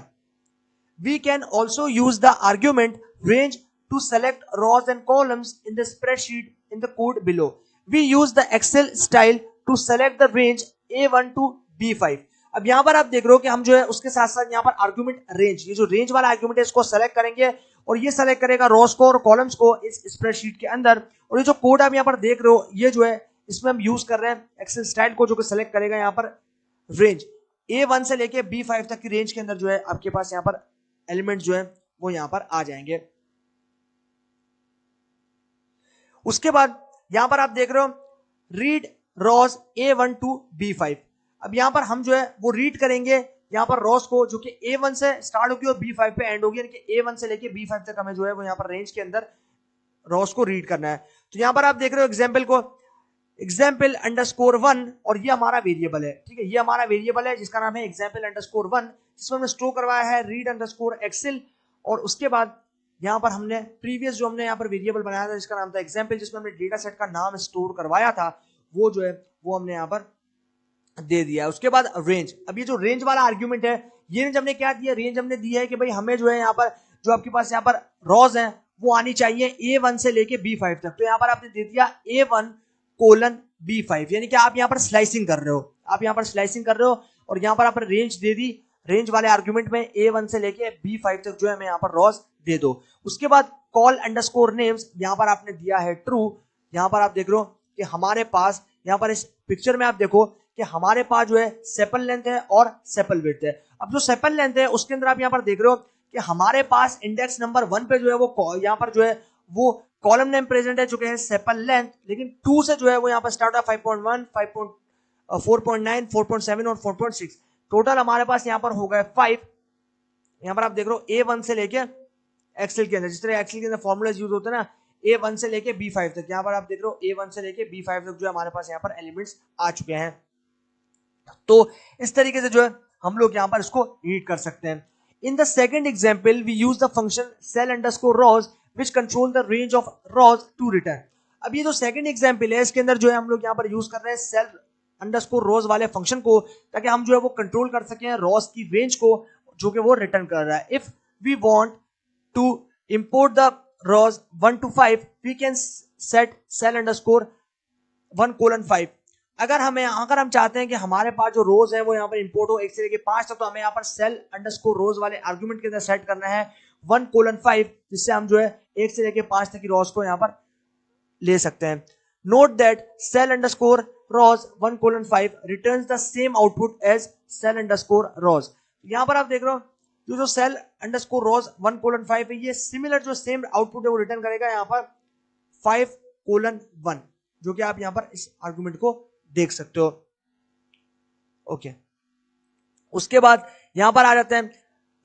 Speaker 1: We can also use the argument range to select rows and columns in the spreadsheet in the code below. We use the Excel style to select the range A1 to B5। अब यहाँ पर आप देख रहे हो कि हम जो है उसके साथ साथ यहाँ पर आर्ग्यूमेंट रेंज, ये जो रेंज वाला आर्ग्यूमेंट है इसको सेलेक्ट करेंगे और ये सेलेक्ट करेगा रोज को और कॉलम्स को इस स्प्रेडशीट के अंदर। और ये जो कोड आप यहाँ पर देख रहे हो ये जो है इसमें हम यूज कर रहे हैं एक्सेल स्टाइल को, जो कि सेलेक्ट करेगा यहाँ पर रेंज A1 से लेके B5 तक की रेंज के अंदर जो है आपके पास यहाँ पर एलिमेंट जो है वो यहाँ पर आ जाएंगे। उसके बाद यहाँ पर आप देख रहे हो read rose A1 to B5। अब यहाँ पर हम जो है वो रीड करेंगे यहाँ पर रोज को, जो कि A1 से स्टार्ट होगी और B5 पे एंड होगी, यानी कि A1 से लेके B5 तक हमें जो है वो यहाँ पर रेंज के अंदर रोज को रीड करना है। तो यहाँ पर आप देख रहे हो एग्जाम्पल को, एग्जाम्पल अंडरस्कोर 1, और ये हमारा वेरिएबल है, ठीक है, ये हमारा वेरिएबल है जिसका नाम है एग्जाम्पल अंडरस्कोर 1, जिसमें हमने स्टोर करवाया है रीड अंडरस्कोर एक्सेल। और उसके बाद यहाँ पर हमने प्रीवियस जो हमने यहाँ पर वेरिएबल बनाया था जिसका नाम था एग्जाम्पल, जिसमें हमने डेटा सेट का नाम स्टोर करवाया था, वो जो है वो हमने यहाँ पर दे दिया है। उसके बाद रेंज, अब ये जो रेंज वाला आर्ग्यूमेंट है, ये रेंज हमने क्या दिया, रेंज हमने दी है कि भाई हमें जो है यहाँ पर जो आपके पास यहाँ पर रॉज हैं वो आनी चाहिए A1 से लेके B5 तक। तो यहाँ पर आपने दे दिया A1 कोलन B5, यानी कि आप यहाँ पर स्लाइसिंग कर रहे हो, आप यहाँ पर स्लाइसिंग कर रहे हो और यहाँ पर आप रेंज दे दी, रेंज वाले आर्ग्यूमेंट में A1 से लेके B5 तक जो है हमें यहाँ पर रॉज दे दो। उसके बाद कॉल अंडरस्कोर नेम्स, यहाँ पर आपने दिया है ट्रू। यहाँ पर आप देख रहे हो कि हमारे पास यहाँ पर इस पिक्चर में आप देखो कि हमारे पास जो है सेपल लेंथ है और सेपल विड्थ है। अब जो सेपल लेंथ है उसके अंदर आप यहाँ पर देख रहे हो कि हमारे पास इंडेक्स नंबर 1 पे जो है वो यहाँ पर जो है वो कॉलम नेम प्रेजेंट है जो कि है सेपल लेंथ, लेकिन 2 से जो है वो यहाँ पर स्टार्ट है 5.1, 4.9, 4.7 और 4.6। टोटल हमारे पास यहाँ पर हो गए 5। यहाँ पर आप देख रहे हो A1 से लेके एक्सेल के अंदर, जिस तरह एक्सेल के अंदर फॉर्मूलाज यूज होते हैं ना, A1 से लेके B5 तक, यहाँ पर आप देख रहे हो A1 से लेके B5 तक जो है हमारे पास यहाँ पर एलिमेंट्स आ चुके हैं। तो इस तरीके से जो है हम लोग यहाँ पर इसको रीड कर सकते हैं। In the second example we use the function cell underscore rows which control the range of rows to return. अब ये जो सेकंड एग्जांपल है इसके अंदर जो है हम लोग यहाँ पर यूज कर रहे हैं सेल अंडरस्कोर रॉज वाले फंक्शन को, ताकि हम जो है वो कंट्रोल कर सकें रॉज की रेंज को जो कि वो रिटर्न कर रहा है। If we want to import the rows 1 to 5 we can set cell underscore 1:5। अगर हम चाहते हैं कि हमारे पास जो रोज है वो यहाँ पर इंपोर्ट हो 1 से लेके 5 तक, तो हमें यहाँ पर सेल अंडरस्कोर रोज वाले आर्गुमेंट के अंदर सेट करना है 1:5, जिससे हम जो है 1 से लेके 5 तक की रोज को यहाँ पर ले सकते हैं। Note that cell underscore rows 1:5 returns the same output as cell underscore rows. यहाँ पर आप देख रहे हो जो सेल अंडरस्कोर रोज 1:5 है, ये सिमिलर जो सेम आउटपुट है वो रिटर्न करेगा यहाँ पर 5:1, जो कि आप यहाँ पर इस आर्गुमेंट को देख सकते हो। ओके, उसके बाद यहां पर आ जाते हैं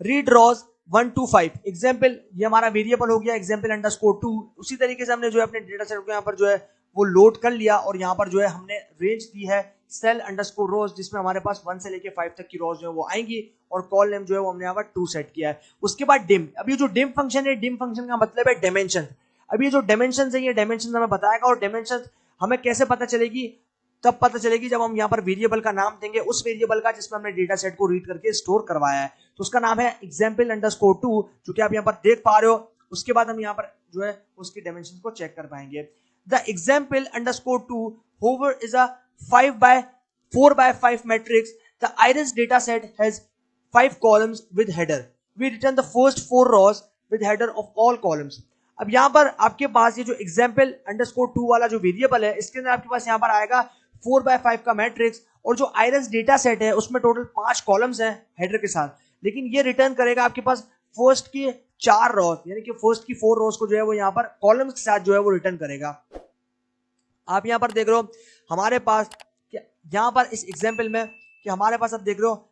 Speaker 1: रीड रॉज 1 to 5 एग्जाम्पल, ये हमारा वेरिएबल हो गया एग्जाम्पल अंडरस्कोर 2। उसी तरीके से हमने जो है अपने डेटा सेट को यहाँ पर जो है वो लोड कर लिया और यहाँ पर जो है हमने रेंज दी है सेल अंडरस्कोर रोज, जिसमें हमारे पास 1 से लेके 5 तक की रोज जो है वो आएंगी और कॉल नेम जो है वो हमने यहाँ पर 2 सेट किया है। उसके बाद डिम, अब ये जो डिम फंक्शन है, डिम फंक्शन का मतलब है डायमेंशन। अब ये जो डायमेंशन है ये डायमेंशन हमें बताएगा, और डायमेंशन हमें कैसे पता चलेगी, तब पता चलेगी जब हम यहाँ पर वेरिएबल का नाम देंगे उस वेरिएबल का जिसमें हमने डेटा सेट को रीड करके स्टोर करवाया है। तो उसका नाम है एग्जाम्पल अंडरस्कोर 2, जो कि आप यहाँ पर देख पा रहे हो। उसके बाद हम यहाँ पर जो है उसकी डायमेंशन को चेक कर पाएंगे। The example underscore 2 hover is a 4x5 matrix. The iris data set has 5 columns with header. We return the first 4 rows with header of all columns. अब यहाँ पर आपके पास ये जो एग्जाम्पल अंडरस्कोर 2 वाला जो वेरिएबल है, इसके अंदर आपके पास यहाँ पर आएगा 4x5 का मैट्रिक्स, और जो आयरस डेटा सेट है उसमें टोटल 5 कॉलम्स हैं हेडर के साथ, लेकिन ये रिटर्न करेगा आपके पास फर्स्ट की 4 रोज, यानी कि फर्स्ट की 4 रोज को जो है वो यहाँ पर कॉलम्स के साथ जो है वो रिटर्न करेगा। आप यहाँ पर देख रहे हो हमारे पास यहाँ पर इस एग्जाम्पल में कि हमारे पास आप देख रहे हो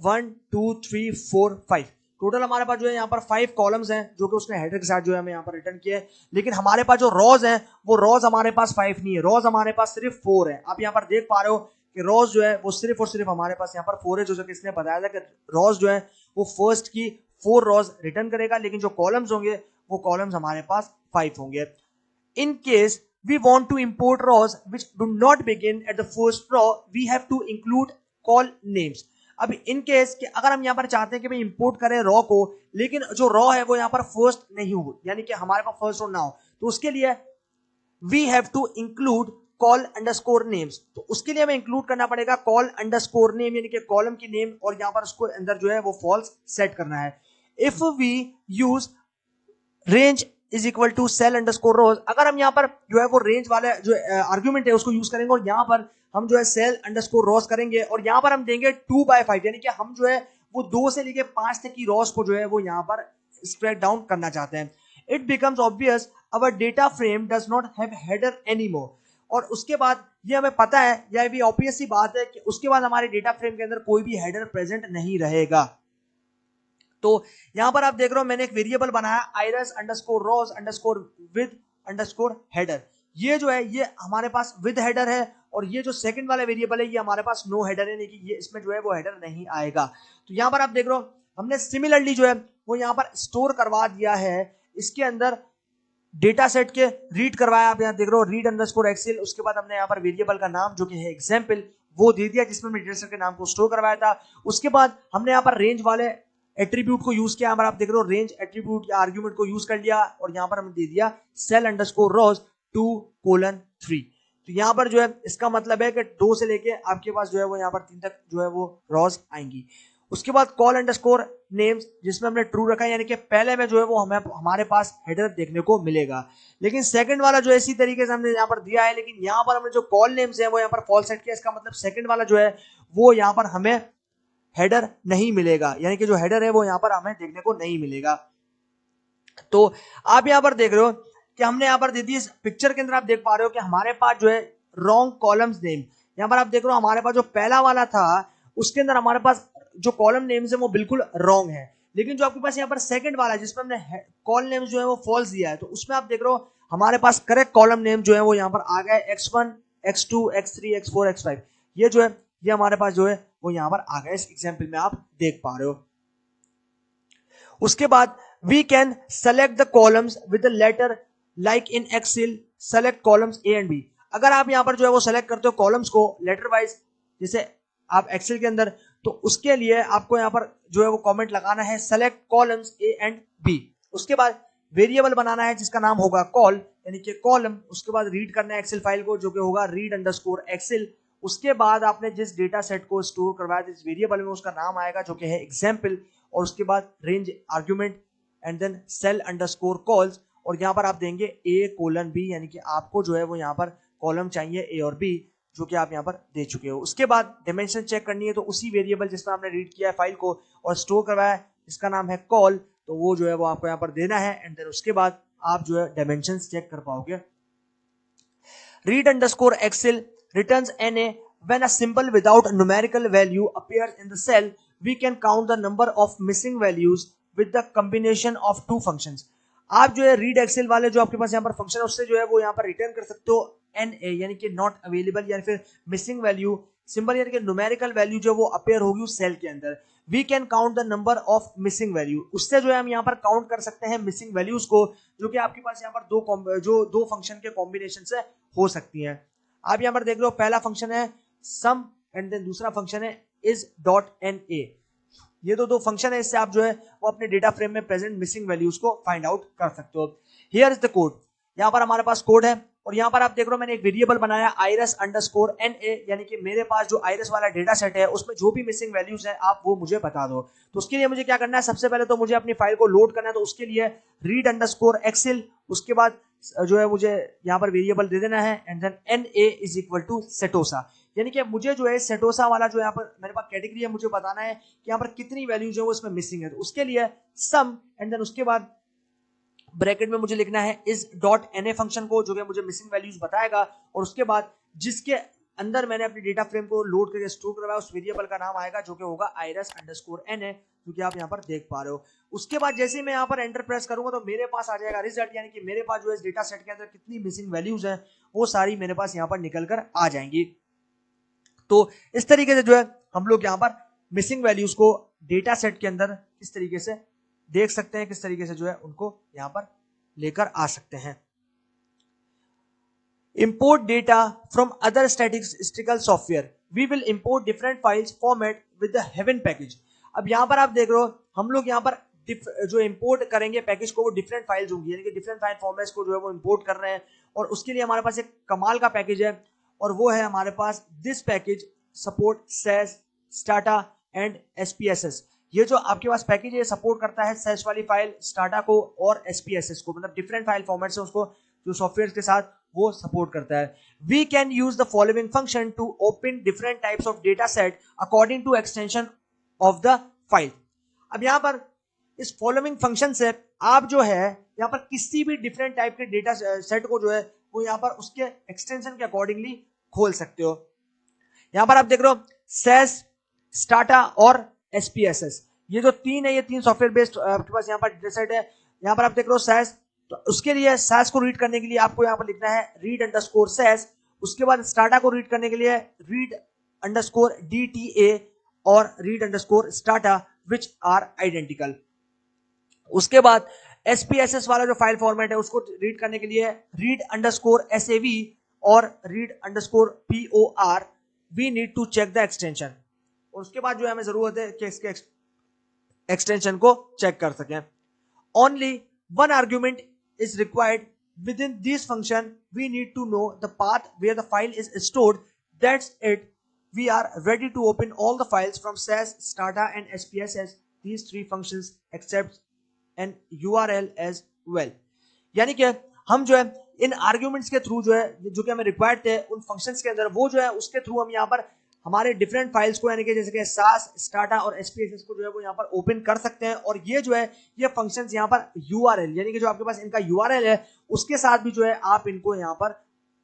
Speaker 1: 1 2 3 4 5 टोटल हमारे पास जो है यहाँ पर 5 कॉलम्स हैं जो कि उसने हेडर के साथ जो है हमें यहाँ पर रिटर्न किया है। लेकिन हमारे पास जो रोज हैं वो रोज हमारे पास 5 नहीं है, रोज हमारे पास सिर्फ 4 है। आप यहाँ पर देख पा रहे हो कि रोज जो है वो सिर्फ और सिर्फ हमारे पास यहाँ पर 4 है, जो कि इसने बताया था कि रोज जो है वो फर्स्ट की 4 रोज रिटर्न करेगा, लेकिन जो कॉलम्स होंगे वो कॉलम्स हमारे पास 5 होंगे। In case we want to import rows which do not begin at the first row, we have to include call names। अब इन केस कि अगर हम यहाँ पर चाहते हैं कि भाई इंपोर्ट करें रॉ को, लेकिन जो रॉ है वो यहाँ पर फर्स्ट नहीं हो, यानी कि हमारे पास फर्स्ट रो ना हो, तो उसके लिए we have to include col underscore names. तो उसके लिए हमें इंक्लूड करना पड़ेगा कॉल अंडरस्कोर नेम, यानी कि कॉलम की नेम, और यहाँ पर उसको अंदर जो है वो फॉल्स सेट करना है। If we use range is equal to cell underscore rows, अगर हम यहाँ पर जो है वो रेंज वाले जो आर्ग्यूमेंट है उसको यूज करेंगे और यहाँ पर हम जो है सेल अंडरस्कोर रोज करेंगे और यहाँ पर हम देंगे 2/5, यानी कि हम जो है वो 2 से लेके 5 तक की रोज को जो है वो यहाँ पर स्प्रेड डाउन करना चाहते हैं। It becomes obvious our data frame does not have header anymore. और उसके बाद ये हमें पता है, यह भी ऑब्वियस सी बात है कि उसके बाद हमारे डेटा फ्रेम के अंदर कोई भी हेडर प्रेजेंट नहीं रहेगा। तो यहां पर आप देख रहे हो मैंने एक वेरिएबल बनाया iris underscore rows underscore with underscore header. ये जो है ये हमारे पास विद हेडर है, और ये जो सेकंड वाला वेरिएबल है ये हमारे पास नो हेडर है, लेकिन ये इसमें जो है वो हेडर नहीं आएगा। तो यहां पर आप देख रहे हो हमने सिमिलरली जो है वो यहां पर स्टोर करवा दिया है इसके अंदर डेटा सेट के रीड करवाया। आप यहाँ देख रहे हो रीड अंडरस्कोर एक्सेल, उसके बाद हमने यहाँ पर वेरिएबल का नाम जो कि है एग्जाम्पल वो दे दिया जिसमें हमने डेटा सेट के नाम को स्टोर करवाया था। उसके बाद हमने यहाँ पर रेंज वाले एट्रीब्यूट को यूज किया, यहाँ पर आप देख रहे हो रेंज एट्रीब्यूट या आर्ग्यूमेंट को यूज कर लिया, और यहाँ पर हमने दे दिया सेल अंडरस्कोर रोज 2:3। तो यहाँ पर जो है इसका मतलब है कि 2 से लेके आपके पास जो है वो यहाँ पर 3 तक जो है वो रोज आएंगी। उसके बाद कॉल अंडरस्कोर नेम्स जिसमें हमने ट्रू रखा है, यानी कि पहले में जो है वो हमें हमारे पास हेडर देखने को मिलेगा, लेकिन सेकंड वाला जो है इसी तरीके से हमने यहाँ पर दिया है, लेकिन यहाँ पर हमने जो कॉल नेम्स है वो यहाँ पर फॉल्स सेट किया। इसका मतलब सेकंड वाला जो है वो यहाँ पर हमें हेडर नहीं मिलेगा, यानी कि जो हेडर है वो यहाँ पर हमें देखने को नहीं मिलेगा। तो आप यहाँ पर देख रहे हो कि हमने यहाँ पर दे दी, इस पिक्चर के अंदर आप देख पा रहे हो कि हमारे पास जो है रॉन्ग कॉलम्स नेम, यहाँ पर आप देख रहे हो हमारे पास जो पहला वाला था उसके अंदर हमारे पास जो कॉलम नेम्स है वो बिल्कुल रॉन्ग है, लेकिन जो आपके पास यहाँ पर सेकंड वाला है जिसमें हमने कॉल नेम्स जो है वो फॉल्स दिया है, तो उसमें आप देख रहे हो हमारे पास करेक्ट कॉलम नेम जो है वो यहाँ पर आ गया x1 x2 x3 x4 x5। ये जो है ये हमारे पास जो है वो यहाँ पर आ गया, इस एग्जाम्पल में आप देख पा रहे हो। उसके बाद we can select the columns with the letter like in Excel select columns A and B. अगर आप यहाँ पर जो है वो सेलेक्ट करते हो कॉलम्स को लेटर वाइज जैसे आप एक्सेल के अंदर, तो उसके लिए आपको यहाँ पर जो है वो कमेंट लगाना है select columns A and B. उसके बाद वेरिएबल बनाना है जिसका नाम होगा कॉल, यानी कि कॉलम। उसके बाद रीड करना है एक्सेल फाइल को जो कि होगा रीड अंडरस्कोर एक्सेल। उसके बाद आपने जिस डेटा सेट को स्टोर करवाया जिस वेरिएबल में उसका नाम आएगा जो कि है एग्जाम्पल, और उसके बाद range argument and then cell underscore cols, और यहाँ पर आप देंगे A:B, यानी कि आपको जो है वो यहाँ पर कॉलम चाहिए A और B जो कि आप यहाँ पर दे चुके हो। उसके बाद डायमेंशन चेक करनी है, तो उसी वेरिएबल जिसमें आपने रीड किया है फाइल को और स्टोर करवाया है इसका नाम है कॉल, तो वो जो है वो आपको यहाँ पर देना है, एंड देन उसके बाद आप जो है डायमेंशन चेक कर पाओगे। Read underscore excel returns NA when a symbol without numerical value appears in the cell. We can count the number of missing values with the combination of two functions. आप जो है read Excel वाले जो आपके पास यहाँ पर function है उससे जो है वो यहाँ पर रिटर्न कर सकते हो NA, यानी कि नॉट अवेलेबल, या फिर मिसिंग वैल्यू सिंबल, यानी कि न्यूमेरिकल वैल्यू जो वो अपेयर होगी उस सेल के अंदर। We can count the number of missing value, उससे जो है हम यहाँ पर काउंट कर सकते हैं मिसिंग वैल्यूज को, जो कि आपके पास यहाँ पर दो फंक्शन के कॉम्बिनेशन से हो सकती हैं। आप यहाँ पर देख लो पहला फंक्शन है सम एंड देन दूसरा फंक्शन है is.na। ये दो फंक्शन है, इससे आप जो है वो अपने डेटा फ्रेम में प्रेजेंट मिसिंग वैल्यूज को फाइंड आउट कर सकते हो। हियर इज द कोड, यहाँ पर हमारे पास कोड है, और यहाँ पर आप देख रहे हो मैंने एक वेरिएबल बनाया iris अंडरस्कोर NA, यानी कि मेरे पास जो iris वाला डेटा सेट है उसमें जो भी मिसिंग वैल्यूज है आप वो मुझे बता दो। तो उसके लिए मुझे क्या करना है, सबसे पहले तो मुझे अपनी फाइल को लोड करना है, तो उसके लिए रीड अंडरस्कोर एक्सेल, उसके बाद जो है मुझे यहाँ पर वेरिएबल दे देना है and then NA is equal to setosa. यानी कि मुझे जो है सेटोसा वाला जो यहाँ पर मेरे पास कैटेगरी है, मुझे बताना है कि यहाँ पर कितनी वैल्यूज है वो इसमें मिसिंग है। तो उसके लिए सम एंड देन उसके बाद ब्रैकेट में मुझे लिखना है इस डॉट एन फंक्शन को, जो कि मुझे मिसिंग वैल्यूज बताएगा, और उसके बाद जिसके अंदर मैंने अपने डेटा फ्रेम को लोड करके स्टोर करवाया उस वेरिएबल का नाम आएगा जो कि होगा iris_n है, जो कि आप यहाँ पर देख पा रहे हो। उसके बाद जैसे ही मैं यहाँ पर एंटर प्रेस करूंगा तो मेरे पास आ जाएगा रिजल्ट, यानी कि मेरे पास जो है डेटा सेट के अंदर कितनी मिसिंग वैल्यूज है वो सारी मेरे पास यहाँ पर निकल कर आ जाएंगी। तो इस तरीके से जो है हम लोग यहाँ पर मिसिंग वैल्यूज को डेटा सेट के अंदर किस तरीके से देख सकते हैं, किस तरीके से जो है उनको यहाँ पर लेकर आ सकते हैं। Import data from other statistical software. We will import different files format with the Heaven package. अब यहाँ पर आप देख रहे हो हम लोग यहाँ पर जो इंपोर्ट करेंगे पैकेज को वो डिफरेंट फाइल्स होंगी, यानी कि डिफरेंट फाइल फॉर्मेट्स को जो है वो इंपोर्ट कर रहे हैं, और उसके लिए हमारे पास एक कमाल का पैकेज है और वो है हमारे पास this package support SAS, Stata and SPSS। ये जो आपके पास पैकेज है सपोर्ट करता है SAS वाली फाइल, स्टाटा को और SPSS को, मतलब डिफरेंट फाइल फॉर्मेट्स है उसको जो सॉफ्टवेयर के साथ वो सपोर्ट करता है। We can use the following function to open different types of data set according to extension of the file. अब यहाँ पर इस फॉलोइंग फंक्शन से आप जो है यहाँ पर किसी भी डिफरेंट टाइप के डेटा सेट को जो है वो यहाँ पर उसके एक्सटेंशन के अकॉर्डिंगली खोल सकते हो। यहाँ पर आप देख रहे हो SAS, स्टाटा और SPSS, ये जो तीन है ये तीन सॉफ्टवेयर बेस्ड आपके पास यहाँ पर डेटा सेट है। यहाँ पर आप देख रहे हो SAS, तो उसके लिए SAS को रीड करने के लिए आपको यहाँ पर लिखना है read_SAS। उसके बाद स्टाटा को रीड करने के लिए read_DTA और read_stata which are identical। उसके बाद SPSS वाला जो फाइल फॉर्मेट है उसको रीड करने के लिए read_sav और read_por। we need to check the extension, और उसके बाद जो है हमें जरूरत है कि इसके एक्सटेंशन को चेक कर सकें। Only one argument is required within this function. We need to know the path where the file is stored. That's it. We are ready to open all the files from SAS, Stata and SPSS, these three functions except an URL as well. यानी कि हम जो है इन arguments के through जो है जो कि हमें रिक्वायर्ड थे उन फंक्शंस के अंदर वो जो है उसके थ्रू हम यहाँ पर हमारे डिफरेंट फाइल्स को यानी कि जैसे कि SAS, स्टाटा और SPSS को जो है वो यहाँ पर ओपन कर सकते हैं, और ये जो है ये फंक्शंस यहाँ पर URL यानी कि जो आपके पास इनका URL है उसके साथ भी जो है आप इनको यहाँ पर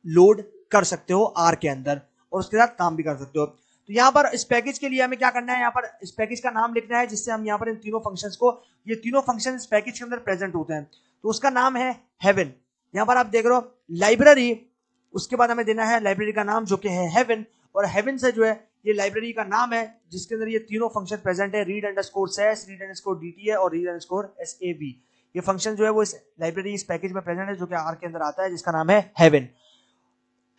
Speaker 1: लोड कर सकते हो R के अंदर, और उसके साथ काम भी कर सकते हो। तो यहाँ पर इस पैकेज के लिए हमें क्या करना है, यहाँ पर इस पैकेज का नाम लिखना है जिससे हम यहाँ पर इन तीनों फंक्शंस को, ये तीनों फंक्शन इस पैकेज के अंदर प्रेजेंट होते हैं, तो उसका नाम है हेवन। यहाँ पर आप देख रहे हो लाइब्रेरी, उसके बाद हमें देना है लाइब्रेरी का नाम जो कि है हेवन, और हेवन से जो है ये लाइब्रेरी का नाम है जिसके अंदर ये तीनों फंक्शन प्रेजेंट है, read_SAS, read_DTA और read_sav। ये फंक्शन जो है वो इस लाइब्रेरी इस पैकेज में प्रेजेंट है जो कि R के अंदर आता है जिसका नाम है haven.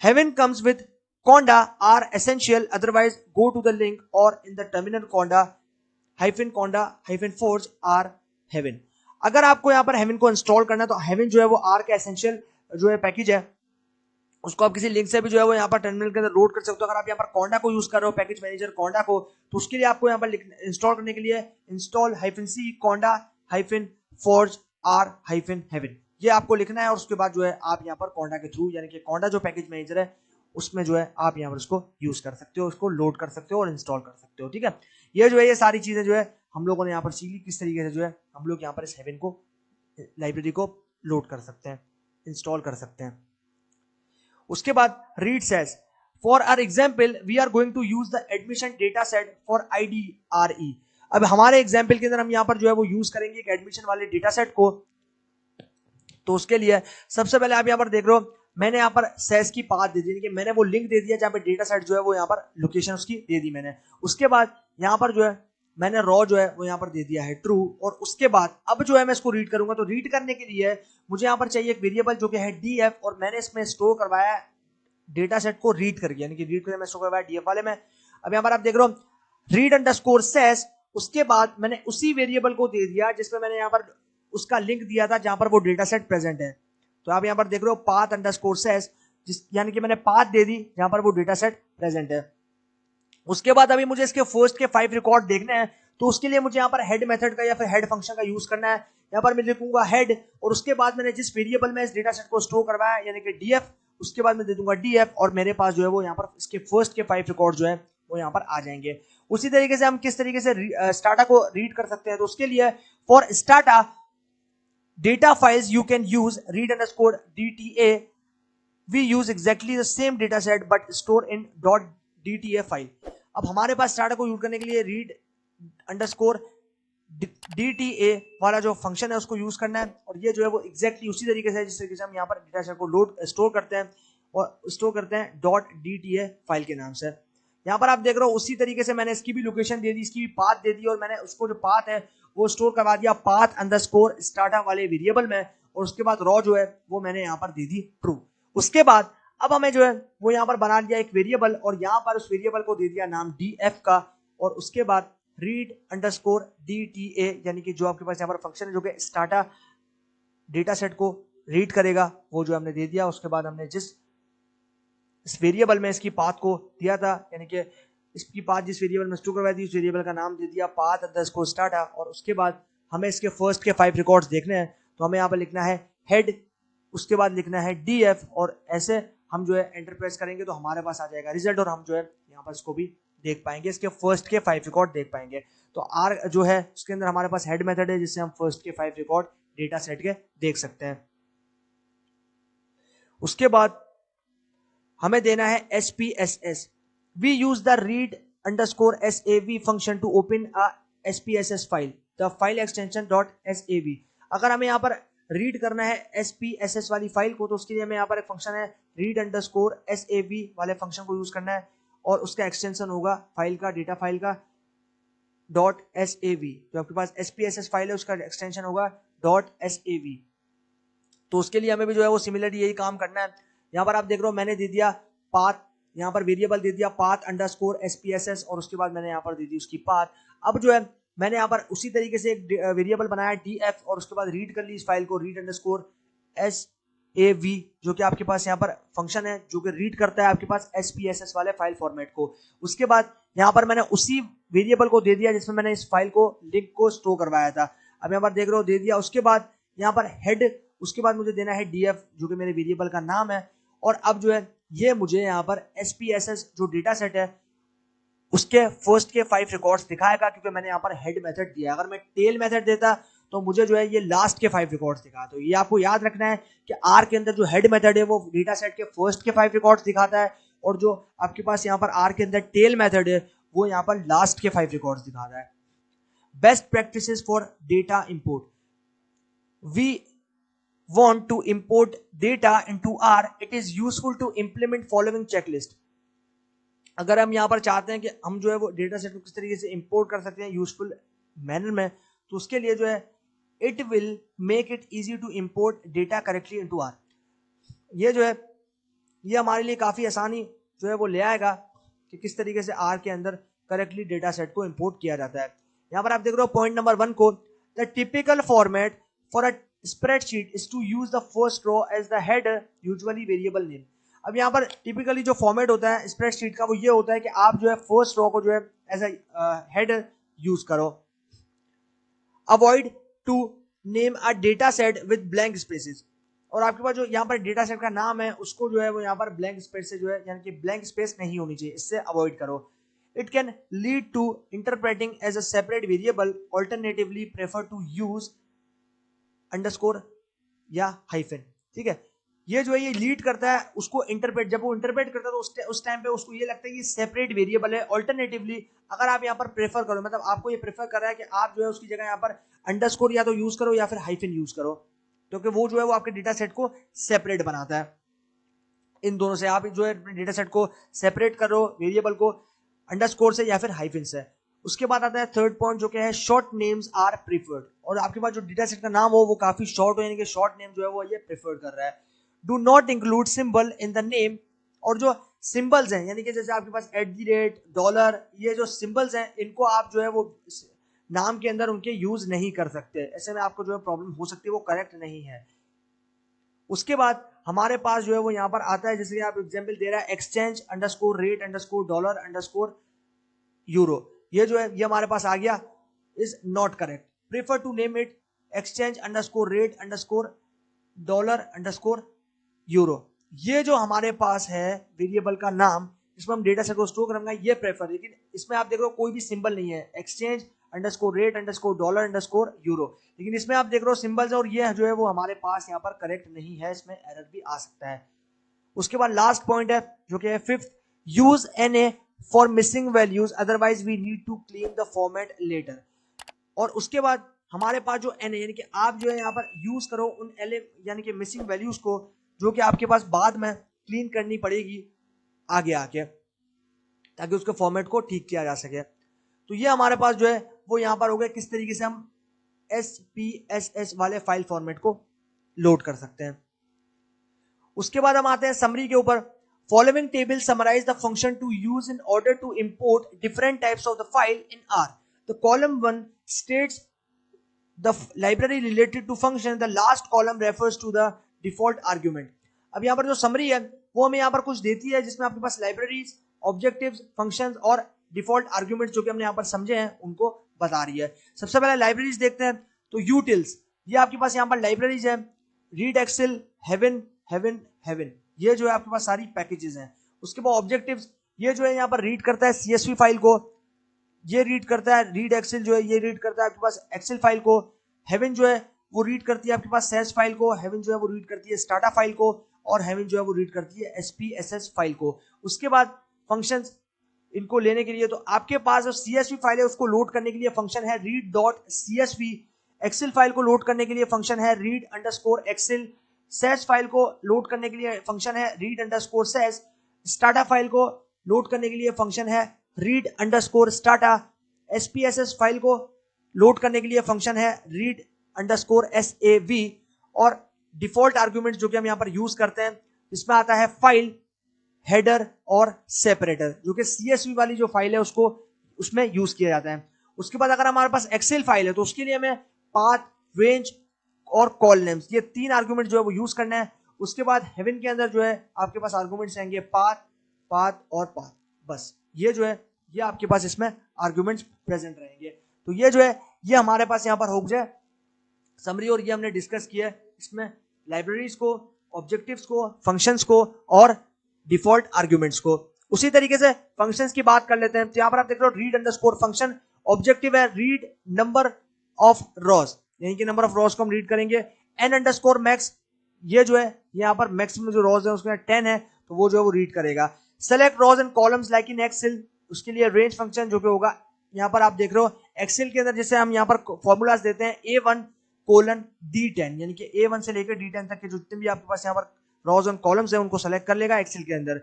Speaker 1: Haven comes with conda are essential, otherwise go to the link or in the terminal conda-forge are heaven। अगर आपको यहाँ पर हेवन को इंस्टॉल करना है तो हेवन जो है वो R का एसेंशियल जो है पैकेज है, उसको आप किसी लिंक से भी जो है वो यहाँ पर टर्मिनल के अंदर लोड कर सकते हो। अगर आप यहाँ पर कोंडा को यूज कर रहे हो, पैकेज मैनेजर कोंडा को, तो उसके लिए आपको यहाँ पर इंस्टॉल करने के लिए install-c conda-forge r-heaven ये आपको लिखना है, और उसके बाद जो है आप यहाँ पर कोंडा के थ्रू यानी कि कोंडा जो पैकेज मैनेजर है उसमें जो है आप यहाँ पर उसको यूज कर सकते हो, उसको लोड कर सकते हो और इंस्टॉल कर सकते हो। ठीक है, ये जो है ये सारी चीजें जो है हम लोगों ने यहाँ पर सीखी किस तरीके से जो है हम लोग यहाँ पर इस हेवन को लाइब्रेरी को लोड कर सकते हैं, इंस्टॉल कर सकते हैं। उसके बाद read says for our example we are going to use the admission data set for IDRE। अब हमारे एग्जाम्पल के अंदर हम यहाँ पर जो है वो यूज करेंगे एक एडमिशन वाले डेटा सेट को। तो उसके लिए सबसे पहले आप यहाँ पर देख रहे हो मैंने यहाँ पर SAS की पाथ दे दी, मैंने वो लिंक दे दिया जहाँ पर डेटा सेट जो है वो यहाँ पर लोकेशन उसकी दे दी मैंने। उसके बाद यहाँ पर जो है मैंने रॉ जो है वो यहाँ पर दे दिया है ट्रू, और उसके बाद अब जो है मैं इसको रीड करूंगा, तो रीड करने के लिए मुझे यहाँ पर चाहिए एक वेरिएबल जो कि है df, और मैंने इसमें स्टोर करवाया डेटा सेट को रीड करके, यानी कि रीड करके मैं स्टोर करवाया df वाले में। अब यहाँ पर आप देख रहे हो read_SAS, उसके बाद मैंने उसी वेरिएबल को दे दिया जिसमें मैंने यहाँ पर उसका लिंक दिया था जहां पर वो डेटा सेट प्रेजेंट है। तो आप यहाँ पर देख रहे हो path_SAS, यानी कि मैंने पाथ दे दी जहां पर वो डेटा सेट प्रेजेंट है। उसके बाद अभी मुझे इसके फर्स्ट के 5 रिकॉर्ड देखने हैं, तो उसके लिए मुझे यहाँ पर हेड मेथड का या फिर हेड फंक्शन का यूज करना है। यहाँ पर मैं लिखूंगा हेड, और उसके बाद मैंने जिस वेरिएबल में इस डेटा सेट को स्टोर करवाया यानी कि df, उसके बाद मैं दे दूंगा DF और मेरे पास जो है वो यहाँ पर इसके फर्स्ट के 5 रिकॉर्ड जो है वो यहाँ पर आ जाएंगे। उसी तरीके से हम किस तरीके से स्टाटा को रीड कर सकते हैं, तो उसके लिए for strata data files you can use read underscore DTA. We use exactly the same data set but store in .dta file. अब हमारे पास स्टाटा को यूज करने के लिए read underscore DTA वाला जो फंक्शन है उसको यूज करना है, और ये जो है वो एग्जैक्टली उसी तरीके से जिस तरीके से हम यहाँ पर डेटा सेट को लोड स्टोर करते हैं और स्टोर करते हैं .dta फाइल के नाम से। यहाँ पर आप देख रहे हो उसी तरीके से मैंने इसकी भी लोकेशन दे दी, इसकी भी पाथ दे दी, और मैंने उसको जो पाथ है वो स्टोर करवा दिया पाथ अंडरस्कोर स्टाटा वाले वेरिएबल में, और उसके बाद रॉ जो है वो मैंने यहाँ पर दे दी ट्रू। उसके बाद अब हमें जो है वो यहाँ पर बना दिया एक वेरिएबल, और यहाँ पर उस वेरिएबल को दे दिया नाम df का, और उसके बाद रीड अंडरस्कोर DTA यानी कि जो आपके पास यहाँ पर फंक्शन है जो कि स्टाटा डेटा सेट को रीड करेगा वो जो हमने दे दिया। उसके बाद हमने जिस इस वेरिएबल में इसकी पाथ को दिया था, यानी कि इसकी पाथ जिस वेरिएबल में स्टोर करवाई थी उस वेरिएबल का नाम दे दिया पाथ अंडरस्कोर स्टाटा, और उसके बाद हमें इसके फर्स्ट के 5 रिकॉर्ड्स देखने हैं, तो हमें यहाँ पर लिखना है हेड, उसके बाद लिखना है DF, और ऐसे हम जो है एंटर प्रेस करेंगे तो हमारे पास आ जाएगा रिजल्ट, और हम जो है यहाँ पर इसको भी देख पाएंगे, इसके फर्स्ट के 5 रिकॉर्ड देख पाएंगे। तो R जो है उसके अंदर हमारे पास हेड मेथड है जिससे हम फर्स्ट के 5 रिकॉर्ड डेटा सेट के देख सकते हैं। उसके बाद हमें देना है SPSS। We use the read underscore SAV function to open a SPSS file. The file extension .sav। अगर हमें यहाँ पर रीड करना है SPSS वाली फाइल को, तो उसके लिए हमें यहाँ पर एक फंक्शन है read underscore SAV वाले फंक्शन को यूज करना है, और उसका एक्सटेंशन होगा फाइल का, डेटा फाइल का .sav। जो आपके पास SPSS फाइल है उसका एक्सटेंशन होगा .sav। तो उसके लिए हमें भी जो है वो सिमिलरली यही काम करना है। यहाँ पर आप देख रहे हो मैंने दे दिया पाथ, यहाँ पर वेरिएबल दे दिया पाथ अंडरस्कोर SPSS, और उसके बाद मैंने यहाँ पर दे दी उसकी पाथ। अब जो है मैंने यहाँ पर उसी तरीके से एक वेरिएबल बनाया DF, और उसके बाद रीड कर ली इस फाइल को रीड अंडरस्कोर SAV, जो कि आपके पास यहाँ पर फंक्शन है जो कि रीड करता है आपके पास SPSS वाले फाइल फॉर्मेट को। उसके बाद यहाँ पर मैंने उसी वेरिएबल को दे दिया जिसमें मैंने इस फाइल को लिंक को स्टोर करवाया था। अब यहाँ पर देख रहे हो दे दिया। उसके बाद यहाँ पर हेड, उसके बाद मुझे देना है DF जो कि मेरे वेरिएबल का नाम है, और अब जो है ये मुझे यहाँ पर SPSS जो डेटा सेट है उसके फर्स्ट के 5 रिकॉर्ड्स दिखाएगा, क्योंकि मैंने यहाँ पर हेड मेथड दिया। अगर मैं टेल मेथड देता तो मुझे जो है ये लास्ट के 5 रिकॉर्ड्स दिखा। तो ये आपको याद रखना है कि R के अंदर जो हेड मेथड है वो डेटा सेट के फर्स्ट के 5 रिकॉर्ड्स दिखाता है, और जो आपके पास यहाँ पर R के अंदर टेल मेथड है वो यहाँ पर लास्ट के 5 रिकॉर्ड्स दिखाता है। Best practices for data import. We want to import data into R, it is useful to implement following checklist। अगर हम यहाँ पर चाहते हैं कि हम जो है वो डेटा सेट को किस तरीके से इंपोर्ट कर सकते हैं यूजफुल मैनर में, तो उसके लिए जो है it will make it easy to import data correctly into R। ये जो है ये हमारे लिए काफी आसानी जो है वो ले आएगा कि किस तरीके से R के अंदर करेक्टली डेटा सेट को इंपोर्ट किया जाता है। यहाँ पर आप देख रहे हो पॉइंट नंबर 1 को, the typical format for a spreadsheet is to use the first row as the header, usually variable name। अब यहाँ पर टिपिकली जो फॉर्मेट होता है स्प्रेडशीट का वो ये होता है कि आप जो है फर्स्ट रो को जो है एज अ हेडर यूज करो। Avoid to name a data set with blank spaces, और आपके पास जो यहाँ पर डेटा सेट का नाम है उसको जो है वो यहाँ पर ब्लैंक स्पेस से जो है यानी कि ब्लैंक स्पेस नहीं होनी चाहिए, इससे अवॉइड करो। It can lead to interpreting as a separate variable, alternatively prefer to use underscore या हाइफन। ठीक है, ये जो है ये लीड करता है उसको इंटरप्रेट, जब वो इंटरप्रेट करता है तो उस टाइम पे उसको ये लगता है कि सेपरेट वेरिएबल है। ऑल्टरनेटिवली अगर आप यहाँ पर प्रेफर करो, मतलब आपको ये प्रेफर कर रहा है कि आप जो है उसकी जगह यहाँ पर अंडरस्कोर या तो यूज करो या फिर हाइफन यूज करो, क्योंकि वो जो है वो आपके डेटा सेट को सेपरेट बनाता है। इन दोनों से आप जो है डेटा सेट को सेपरेट करो वेरिएबल को अंडरस्कोर से या फिर हाइफन से। उसके बाद आता है थर्ड पॉइंट जो कि है शॉर्ट नेम्स आर प्रीफर्ड, और आपके पास जो डेटा सेट का नाम हो वो काफी शॉर्ट हो, यानी कि शॉर्ट नेम जो है वो ये प्रीफर्ड कर रहा है। Do not include symbol in the name, और जो सिंबल्स हैं यानी कि जैसे आपके पास @ डॉलर, ये जो सिंबल्स हैं इनको आप जो है वो नाम के अंदर उनके यूज नहीं कर सकते, ऐसे में आपको जो है प्रॉब्लम हो सकती है, वो करेक्ट नहीं है। उसके बाद हमारे पास जो है वो यहाँ पर आता है, जैसे कि आप एग्जांपल दे रहा है exchange underscore rate underscore dollar underscore euro, ये जो है ये हमारे पास आ गया is not correct. Prefer to name it exchange underscore rate underscore dollar underscore euro. ये जो हमारे पास है वेरिएबल का नाम जिसमें हम डेटा सेट को स्टोर करेंगे ये प्रेफर, लेकिन इसमें आप देख रहे हो कोई भी सिंबल नहीं है, exchange underscore rate underscore dollar underscore euro, लेकिन इसमें आप देख रहे हो सिंबल्स और ये जो है वो हमारे पास यहाँ पर करेक्ट नहीं है, इसमें एरर भी आ सकता है। उसके बाद लास्ट पॉइंट है जो कि है fifth, use NA for missing values otherwise we need to clean the format later. और उसके बाद हमारे पास जो NA यानी कि आप जो है यहाँ पर यूज करो उन LA यानी कि मिसिंग वैल्यूज को जो कि आपके पास बाद में क्लीन करनी पड़ेगी आगे आके, ताकि उसके फॉर्मेट को ठीक किया जा सके। तो ये हमारे पास जो है वो यहाँ पर हो गया किस तरीके से हम SPSS वाले फाइल फॉर्मेट को लोड कर सकते हैं। उसके बाद हम आते हैं समरी के ऊपर। Following table summarize the function to use in order to import different types of the file in R। The column 1 states the library related to function, the last column refers to the default argument. अब यहाँ पर जो summary है वो हमें यहाँ पर कुछ देती है जिसमें आपके पास लाइब्रेरीज, ऑब्जेक्टिव्स, फंक्शंस और डिफॉल्ट आर्ग्यूमेंट जो कि हमने यहाँ पर समझे हैं उनको बता रही है। सबसे पहले लाइब्रेरीज देखते हैं। तो यूटिल्स, ये आपके पास यहाँ पर लाइब्रेरीज है, read excel, haven haven haven, ये जो है आपके पास सारी पैकेजेस हैं। उसके बाद ऑब्जेक्टिव्स, ये जो है यहाँ पर रीड करता है CSV फाइल को, ये रीड करता है रीड एक्सेल जो है ये रीड करता है आपके पास एक्सेल फाइल को, हेवन जो है वो रीड करती है आपके पास सेस फाइल को, हेवन जो है वो रीड करती है स्टाटा फाइल को, और हेवन जो है वो रीड करती है SPSS फाइल को। उसके बाद फंक्शंस, इनको लेने के लिए तो आपके पास जो CSV फाइल है उसको लोड करने के लिए फंक्शन है read.csv, एक्सेल फाइल को लोड करने के लिए फंक्शन है read_excel, सेस फाइल को लोड करने के लिए फंक्शन है read_ses, स्टाटा फाइल को लोड करने के लिए फंक्शन है read_stata, SPSS फाइल को लोड करने के लिए फंक्शन है read_sav, और डिफॉल्ट आर्ग्यूमेंट जो कि हम यहाँ पर यूज करते हैं इसमें आता है फाइल, हेडर और सेपरेटर, जो कि CSV वाली जो फाइल है उसको उसमें यूज किया जाता है। उसके बाद अगर हमारे पास एक्सेल फाइल है तो उसके लिए हमें पाथ, रेंज और कॉल नेम्स, ये 3 आर्गुमेंट जो है वो यूज करना है। उसके बाद हेवन के अंदर जो है आपके पास आर्गुमेंट्स आएंगे पाथ, पाथ और पाथ, बस ये जो है ये आपके पास इसमें आर्गुमेंट्स प्रेजेंट रहेंगे। तो ये जो है ये हमारे पास यहाँ पर हो जाए समरी, और ये हमने डिस्कस किया है इसमें लाइब्रेरीज को, ऑब्जेक्टिव्स को, फंक्शंस को और डिफॉल्ट आर्ग्यूमेंट्स को। उसी तरीके से फंक्शंस की बात कर लेते हैं। तो यहाँ पर आप देख रहे हो रीड अंडरस्कोर फंक्शन, ऑब्जेक्टिव है रीड नंबर ऑफ रॉज, यानी कि नंबर ऑफ रॉज को हम रीड करेंगे। एन अंडरस्कोर मैक्स, ये जो है यहाँ पर मैक्सिमम जो रॉज है उसमें 10 है तो वो जो है वो रीड करेगा। Select rows and columns like in excel, उसके लिए रेंज फंक्शन जो कि होगा यहाँ पर आप देख रहे हो एक्सेल के अंदर जैसे हम यहाँ पर फॉर्मूलाज देते हैं A1:D10, यानी कि A1 से लेकर D10 तक के जितने भी आपके पास यहाँ पर रॉज एंड कॉलम्स है उनको सेलेक्ट कर लेगा एक्सेल के अंदर।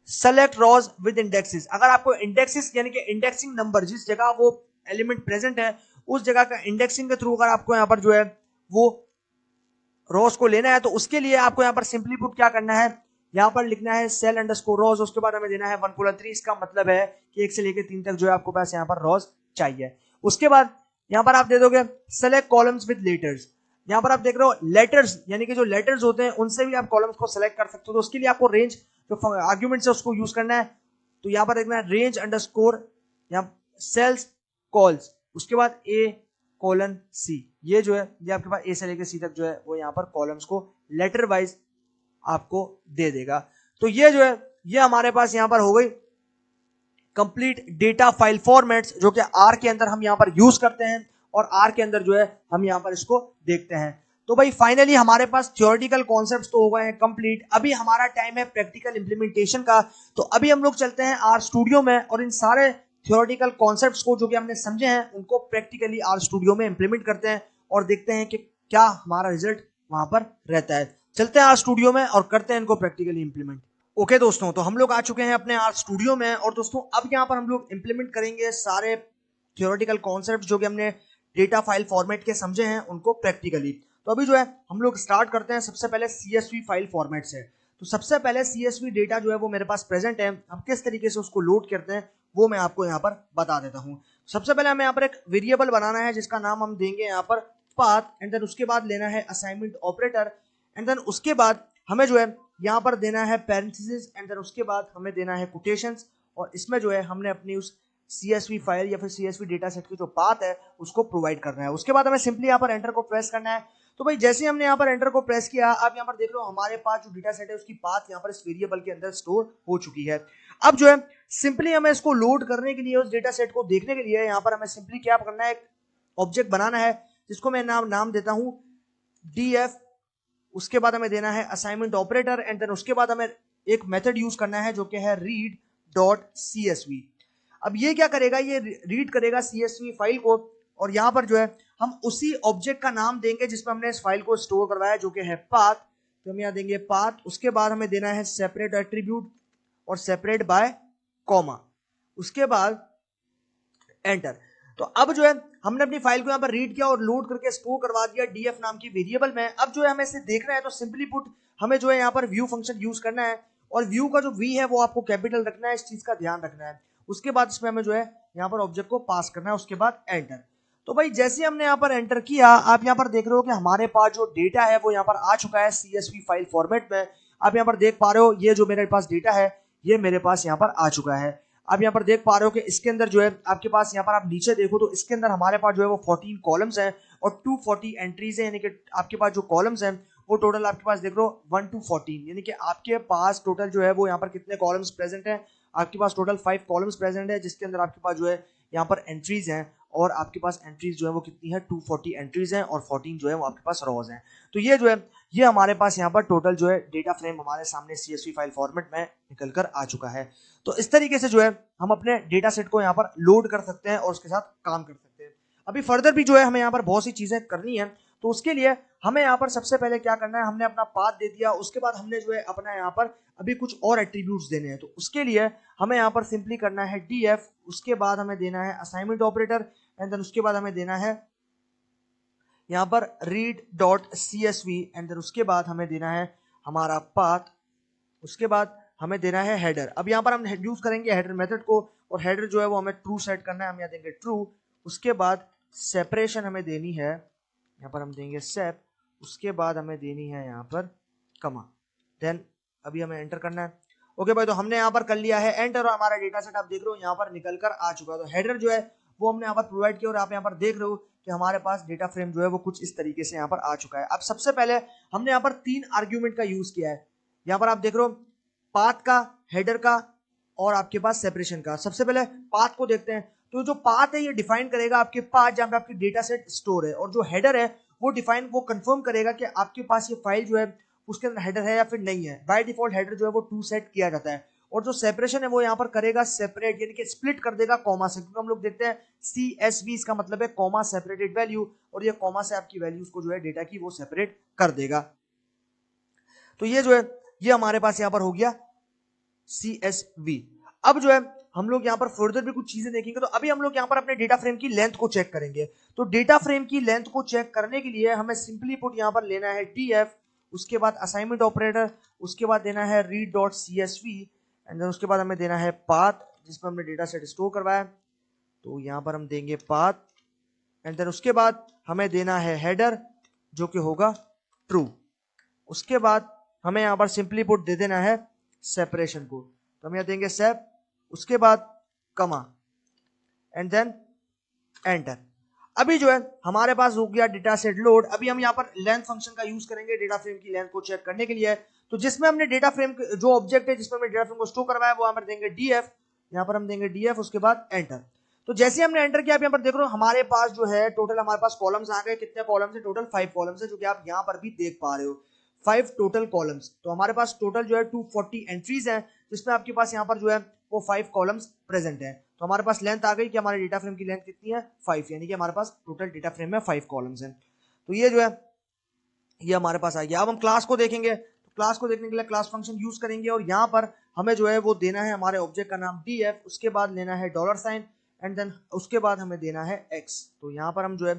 Speaker 1: सेलेक्ट रॉज विद इंडेक्सेस, अगर आपको इंडेक्सेस यानी कि इंडेक्सिंग नंबर जिस जगह वो एलिमेंट प्रेजेंट है उस जगह का इंडेक्सिंग के थ्रू अगर आपको यहाँ पर जो है वो रॉज को लेना है तो उसके लिए आपको यहाँ पर सिंपली पुट क्या करना है, यहाँ पर लिखना है सेल अंडरस्कोर रॉज, उसके बाद हमें देना है 1:3, इसका मतलब है कि 1 से लेकर 3 तक जो है आपको पास यहाँ पर रॉज चाहिए। उसके बाद यहाँ पर आप दे दोगे सेलेक्ट कॉलम्स विद लेटर्स, यहाँ पर आप देख रहे हो लेटर्स यानी कि जो लेटर्स होते हैं उनसे भी आप कॉलम्स को सेलेक्ट कर सकते हो। तो उसके लिए आपको रेंज जो आर्ग्यूमेंट्स है उसको यूज करना है। तो यहाँ पर देखना है रेंज अंडरस्कोर यहाँ सेल्स कॉल्स, उसके बाद A:C, ये जो है ये आपके पास A से लेकर C तक जो है वो यहाँ पर कॉलम्स को लेटर वाइज आपको दे देगा। तो ये जो है ये हमारे पास यहाँ पर हो गई कंप्लीट डेटा फाइल फॉर्मेट्स जो कि R के अंदर हम यहाँ पर यूज करते हैं, और R के अंदर जो है हम यहाँ पर इसको देखते हैं। तो भाई फाइनली हमारे पास थ्योरेटिकल कॉन्सेप्ट्स तो हो गए हैं कंप्लीट, अभी हमारा टाइम है प्रैक्टिकल इंप्लीमेंटेशन का। तो अभी हम लोग चलते हैं R स्टूडियो में और इन सारे थ्योरेटिकल कॉन्सेप्ट्स को जो कि हमने समझे हैं उनको प्रैक्टिकली R स्टूडियो में इंप्लीमेंट करते हैं और देखते हैं कि क्या हमारा रिजल्ट वहां पर रहता है। चलते हैं R स्टूडियो में और करते हैं इनको प्रैक्टिकली इंप्लीमेंट। ओके दोस्तों, तो हम लोग आ चुके हैं अपने R स्टूडियो में, और दोस्तों अब यहाँ पर हम लोग इंप्लीमेंट करेंगे सारे थ्योरेटिकल कॉन्सेप्ट जो कि हमने डेटा फाइल फॉर्मेट के समझे हैं उनको प्रैक्टिकली। तो अभी जो है हम लोग स्टार्ट करते हैं सबसे पहले CSV फाइल फॉर्मेट से। तो सबसे पहले CSV डेटा जो है वो मेरे पास प्रेजेंट है, हम किस तरीके से उसको लोड करते हैं वो मैं आपको यहाँ पर बता देता हूँ। सबसे पहले हमें यहाँ पर एक वेरिएबल बनाना है जिसका नाम हम देंगे यहाँ पर पाथ, एंड देन उसके बाद लेना है असाइनमेंट ऑपरेटर, एंड देन उसके बाद हमें जो है यहाँ पर देना है पैरेंथेसिस, एंड देन उसके बाद हमें देना है कोटेशंस, और इसमें जो है हमने अपनी उस CSV फाइल या फिर CSV डेटा सेट की जो पाथ है उसको प्रोवाइड करना है। उसके बाद हमें सिंपली यहाँ पर एंटर को प्रेस करना है। तो भाई जैसे ही हमने यहाँ पर एंटर को प्रेस किया, आप यहाँ पर देख रहे हो हमारे पास जो डेटा सेट है उसकी पाथ यहाँ पर इस वेरिएबल के अंदर स्टोर हो चुकी है। अब जो है सिंपली हमें इसको लोड करने के लिए, उस डेटा सेट को देखने के लिए यहाँ पर हमें सिंपली क्या करना है, एक ऑब्जेक्ट बनाना है जिसको मैं नाम देता हूं df। उसके बाद हमें देना है असाइनमेंट ऑपरेटर एंड देन उसके बाद हमें एक मेथड यूज करना है जो कि है read.csv। अब ये क्या करेगा, ये रीड करेगा CSV फाइल को और यहाँ पर जो है हम उसी ऑब्जेक्ट का नाम देंगे जिसमें हमने इस फाइल को स्टोर करवाया जो कि है पाथ। तो हम यहाँ देंगे पाथ। उसके बाद हमें देना है सेपरेट एट्रीब्यूट और सेपरेट बाय कॉमा, उसके बाद एंटर। तो अब जो है हमने अपनी फाइल को यहाँ पर रीड किया और लोड करके स्टोर करवा दिया df नाम की वेरिएबल में। अब जो है हमें इसे देखना है तो सिंपली पुट हमें जो है यहाँ पर व्यू फंक्शन यूज करना है और व्यू का जो v है वो आपको कैपिटल रखना है, इस चीज का ध्यान रखना है। उसके बाद इसमें हमें जो है यहाँ पर ऑब्जेक्ट को पास करना है, उसके बाद एंटर। तो भाई जैसे हमने यहाँ पर एंटर किया, आप यहाँ पर देख रहे हो कि हमारे पास जो डेटा है वो यहाँ पर आ चुका है CSV फाइल फॉर्मेट में। आप यहाँ पर देख पा रहे हो ये जो मेरे पास डेटा है ये मेरे पास यहाँ पर आ चुका है। आप यहाँ पर देख पा रहे हो कि इसके अंदर जो है आपके पास यहाँ पर आप नीचे देखो तो इसके अंदर हमारे पास जो है वो 14 कॉलम्स हैं और 240 एंट्रीज हैं, यानी कि आपके पास जो कॉलम्स हैं वो टोटल आपके पास देख लो 1 to 14, यानी कि आपके पास टोटल जो है वो यहाँ पर कितने कॉलम्स प्रेजेंट हैं, आपके पास टोटल 5 कॉलम्स प्रेजेंट है जिसके अंदर आपके पास जो है यहाँ पर एंट्रीज हैं और आपके पास एंट्रीज जो है वो कितनी है 240 एंट्रीज हैं और 14 जो है वो आपके पास रोज हैं। तो ये जो है ये हमारे पास यहाँ पर टोटल जो है डेटा फ्रेम हमारे सामने CSV फाइल फॉर्मेट में निकल कर आ चुका है। तो इस तरीके से जो है हम अपने डेटा सेट को यहाँ पर लोड कर सकते हैं और उसके साथ काम कर सकते हैं। अभी फर्दर भी जो है हमें यहाँ पर बहुत सी चीजें करनी है, तो उसके लिए हमें यहाँ पर सबसे पहले क्या करना है, हमने अपना पाथ दे दिया, उसके बाद हमने जो है अपना यहाँ पर अभी कुछ और एट्रीब्यूट्स देने हैं। तो उसके लिए हमें यहाँ पर सिंपली करना है df, उसके बाद हमें देना है असाइनमेंट ऑपरेटर एंड देन उसके बाद हमें देना है यहाँ पर read.csv एंड देन उसके बाद हमें देना है हमारा पाथ, उसके बाद हमें देना है हेडर। अब यहाँ पर हम यूज करेंगे हेडर मेथड को और हेडर जो है वो हमें ट्रू सेट करना है, हम यहाँ देंगे ट्रू। उसके बाद सेपरेशन हमें देनी है, यहाँ पर हम देंगे सेप, उसके बाद हमें देनी है यहाँ पर कमा, देन अभी हमें एंटर करना है। ओके भाई, तो हमने यहाँ पर कर लिया है एंटर और हमारा डेटा सेट आप देख रहे हो यहाँ पर निकल कर आ चुका है। तो हेडर जो है वो हमने यहाँ पर प्रोवाइड किया और आप यहाँ पर देख रहे हो कि हमारे पास डेटा फ्रेम जो है वो कुछ इस तरीके से यहाँ पर आ चुका है। अब सबसे पहले हमने यहाँ पर 3 आर्ग्यूमेंट का यूज किया है, यहाँ पर आप देख रहे हो पाथ का, हेडर का और आपके पास सेपरेशन का। सबसे पहले पाथ को देखते हैं। तो जो पाथ है ये डिफाइन करेगा आपके पास जहां पे आपकी डेटा सेट स्टोर है, और जो हेडर है वो कंफर्म करेगा कि आपके पास ये फाइल जो है उसके अंदर हेडर है या फिर नहीं है। बाय डिफॉल्ट हेडर जो है वो 2 सेट किया जाता है और जो सेपरेशन है वो यहाँ पर करेगा सेपरेट, यानी कि स्प्लिट कर देगा कॉमा से, क्योंकि हम लोग देखते हैं CSV इसका मतलब है कॉमा सेपरेटेड वैल्यू, और ये कॉमा से आपकी वैल्यूज को जो है डेटा की वो सेपरेट कर देगा। तो ये जो है ये हमारे पास यहाँ पर हो गया CSV। अब जो है हम लोग यहाँ पर फर्दर भी कुछ चीजें देखेंगे। तो अभी हम लोग यहाँ पर अपने डेटा फ्रेम की लेंथ को चेक करेंगे। तो डेटा फ्रेम की लेंथ को चेक करने के लिए हमें सिंपली पुट यहाँ पर लेना है df, उसके बाद असाइनमेंट ऑपरेटर, उसके बाद देना है read.csv एंड देन उसके बाद हमें देना है पाथ जिसमें हमने डेटा सेट स्टोर करवाया। तो यहाँ पर हम देंगे पाथ एंड देन उसके बाद हमें देना है हेडर जो कि होगा ट्रू। उसके बाद हमें यहाँ पर सिंपली पुट दे देना है सेपरेशन को, तो हम यहाँ देंगे सेप, उसके बाद कमा एंड देन एंटर। अभी जो है हमारे पास हो गया डेटा सेट लोड। अभी हम यहाँ पर लेंथ फंक्शन का यूज करेंगे डेटा फ्रेम की लेंथ को चेक करने के लिए। तो जिसमें हमने डेटा फ्रेम जो ऑब्जेक्ट है जिसमें हमने डेटा फ्रेम को स्टोर करवाया वो यहाँ पर देंगे df, यहाँ पर हम देंगे df, उसके बाद एंटर। तो जैसे हमने एंटर किया, आप यहाँ पर देख रहे हो हमारे पास जो है टोटल हमारे पास कॉलम्स आ गए। कितने कॉलम्स है? टोटल 5 कॉलम्स है, जो कि आप यहाँ पर भी देख पा रहे हो, 5 टोटल कॉलम्स। तो हमारे पास टोटल जो है 240 एंट्रीज हैं जिसमें आपके पास यहाँ पर जो है वो 5 कॉलम्स प्रेजेंट है। तो हमारे पास लेंथ आ गई कि हमारे डेटा फ्रेम की लेंथ कितनी है 5, यानी कि हमारे पास टोटल डेटा फ्रेम में 5 कॉलम्स हैं। तो ये जो है ये हमारे पास आ गया। अब हम क्लास को देखेंगे। तो क्लास को देखने के लिए क्लास फंक्शन यूज करेंगे और यहाँ पर हमें जो है वो देना है हमारे ऑब्जेक्ट का नाम df, उसके बाद लेना है $साइन एंड देन उसके बाद हमें देना है x। तो यहाँ पर हम जो है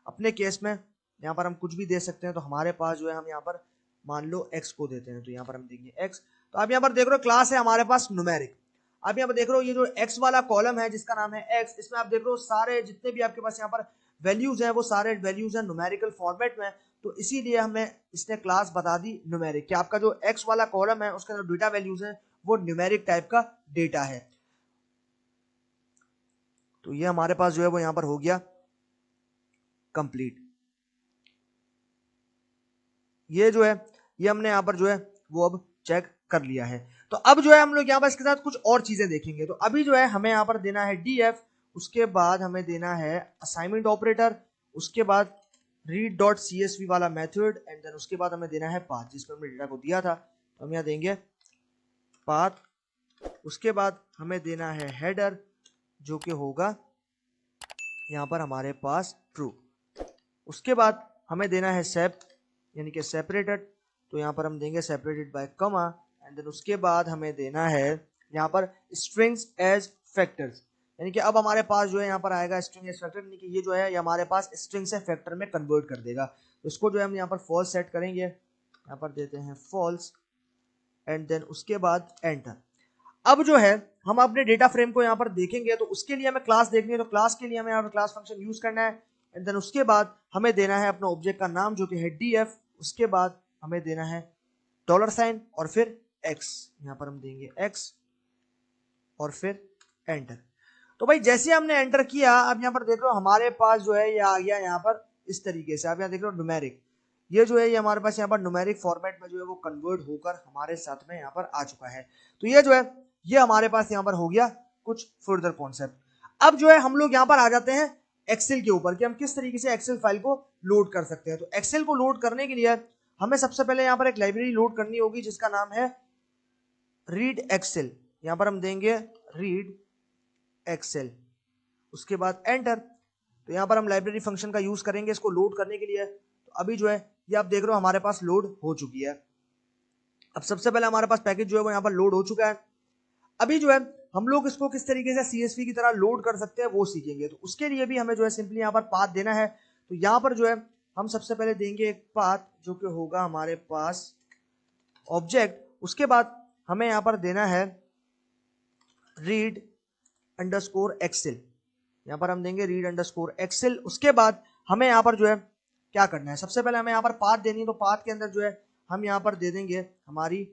Speaker 1: अपने केस में यहाँ पर हम कुछ भी दे सकते हैं। तो हमारे पास जो है हम यहाँ पर मान लो x को देते हैं, तो यहाँ पर हम देंगे x। तो आप यहाँ पर देख रहे हो क्लास है हमारे पास न्यूमेरिक। आप यहाँ पर देख रहे हो ये जो x वाला कॉलम है जिसका नाम है x, इसमें आप देख रहे हो सारे जितने भी आपके पास यहाँ पर वैल्यूज हैं वो सारे वैल्यूज हैं न्यूमेरिकल फॉर्मेट में। तो इसीलिए हमें इसने क्लास बता दी न्यूमेरिक कि आपका जो x वाला कॉलम है उसके अंदर डेटा वैल्यूज हैं वो न्यूमेरिक टाइप का डेटा है। तो ये हमारे पास जो है वो यहाँ पर हो गया कंप्लीट। ये जो है ये हमने यहाँ पर जो है वो अब चेक कर लिया है। तो अब जो है हम लोग यहाँ पर इसके साथ कुछ और चीजें देखेंगे। तो अभी जो है हमें यहाँ पर देना है डीएफ, उसके बाद हमें देना है असाइनमेंट ऑपरेटर, उसके बाद रीड डॉट सीएसवी वाला मेथड, एंड देन उसके बाद हमें देना है पाथ जिसमें हमने डेटा को दिया था। तो हम यहाँ देंगे पाथ, उसके बाद हमें देना है हेडर जो कि होगा यहाँ पर हमारे पास ट्रू, उसके बाद हमें देना है सेप यानी कि सेपरेटेड, तो यहाँ पर हम देंगे सेपरेटेड बाय कमा, एंड देन उसके बाद हमें देना है यहाँ पर स्ट्रिंग्स एज फैक्टर्स, यानी कि अब हमारे पास जो है यहाँ पर आएगा स्ट्रिंग एज फैक्टर, यानी कि ये जो है ये हमारे पास स्ट्रिंग से फैक्टर में कन्वर्ट कर देगा। तो इसको जो है हम यहाँ पर फॉल्स सेट करेंगे, यहाँ पर देते हैं फॉल्स, एंड देन उसके बाद एंटर। अब जो है हम अपने डेटा फ्रेम को यहाँ पर देखेंगे, तो उसके लिए हमें क्लास देखनी है, तो क्लास के लिए हमें यहाँ पर क्लास फंक्शन यूज करना है, एंड देन उसके बाद हमें देना है अपना ऑब्जेक्ट का नाम जो कि है डीएफ, उसके बाद हमें देना है $साइन और फिर x, यहाँ पर हम देंगे x और फिर एंटर। तो भाई जैसे हमने एंटर किया, अब यहाँ पर देख लो हमारे पास जो है ये आ गया यहाँ पर इस तरीके से। आप यहाँ देख लो न्यूमेरिक, ये जो है ये हमारे पास यहाँ पर न्यूमेरिक फॉर्मेट में जो है वो कन्वर्ट होकर हमारे साथ में यहाँ पर आ चुका है। तो ये जो है ये हमारे पास यहाँ पर हो गया कुछ फर्दर कॉन्सेप्ट। अब जो है हम लोग यहाँ पर आ जाते हैं एक्सेल के ऊपर कि हम किस तरीके से एक्सेल फाइल को लोड कर सकते हैं। तो एक्सेल को लोड करने के लिए हमें सबसे पहले यहाँ पर एक लाइब्रेरी लोड करनी होगी जिसका नाम है रीड एक्सेल। यहाँ पर हम देंगे रीड एक्सेल, उसके बाद एंटर। तो यहाँ पर हम लाइब्रेरी फंक्शन का यूज करेंगे इसको लोड करने के लिए। तो अभी जो है ये आप देख रहे हो हमारे पास लोड हो चुकी है। अब सबसे पहले हमारे पास पैकेज जो है वो यहाँ पर लोड हो चुका है। अभी जो है हम लोग इसको किस तरीके से सीएसवी की तरह लोड कर सकते हैं वो सीखेंगे। तो उसके लिए भी हमें जो है सिंपली यहाँ पर पाथ देना है। तो यहाँ पर जो है हम सबसे पहले देंगे एक पाथ जो कि होगा हमारे पास ऑब्जेक्ट, उसके बाद हमें यहाँ पर देना है रीड अंडरस्कोर एक्सेल, यहाँ पर हम देंगे रीड अंडरस्कोर एक्सेल। उसके बाद हमें यहाँ पर जो है क्या करना है, सबसे पहले हमें यहाँ पर पाथ देनी है। तो पाथ के अंदर जो है हम यहाँ पर दे देंगे हमारी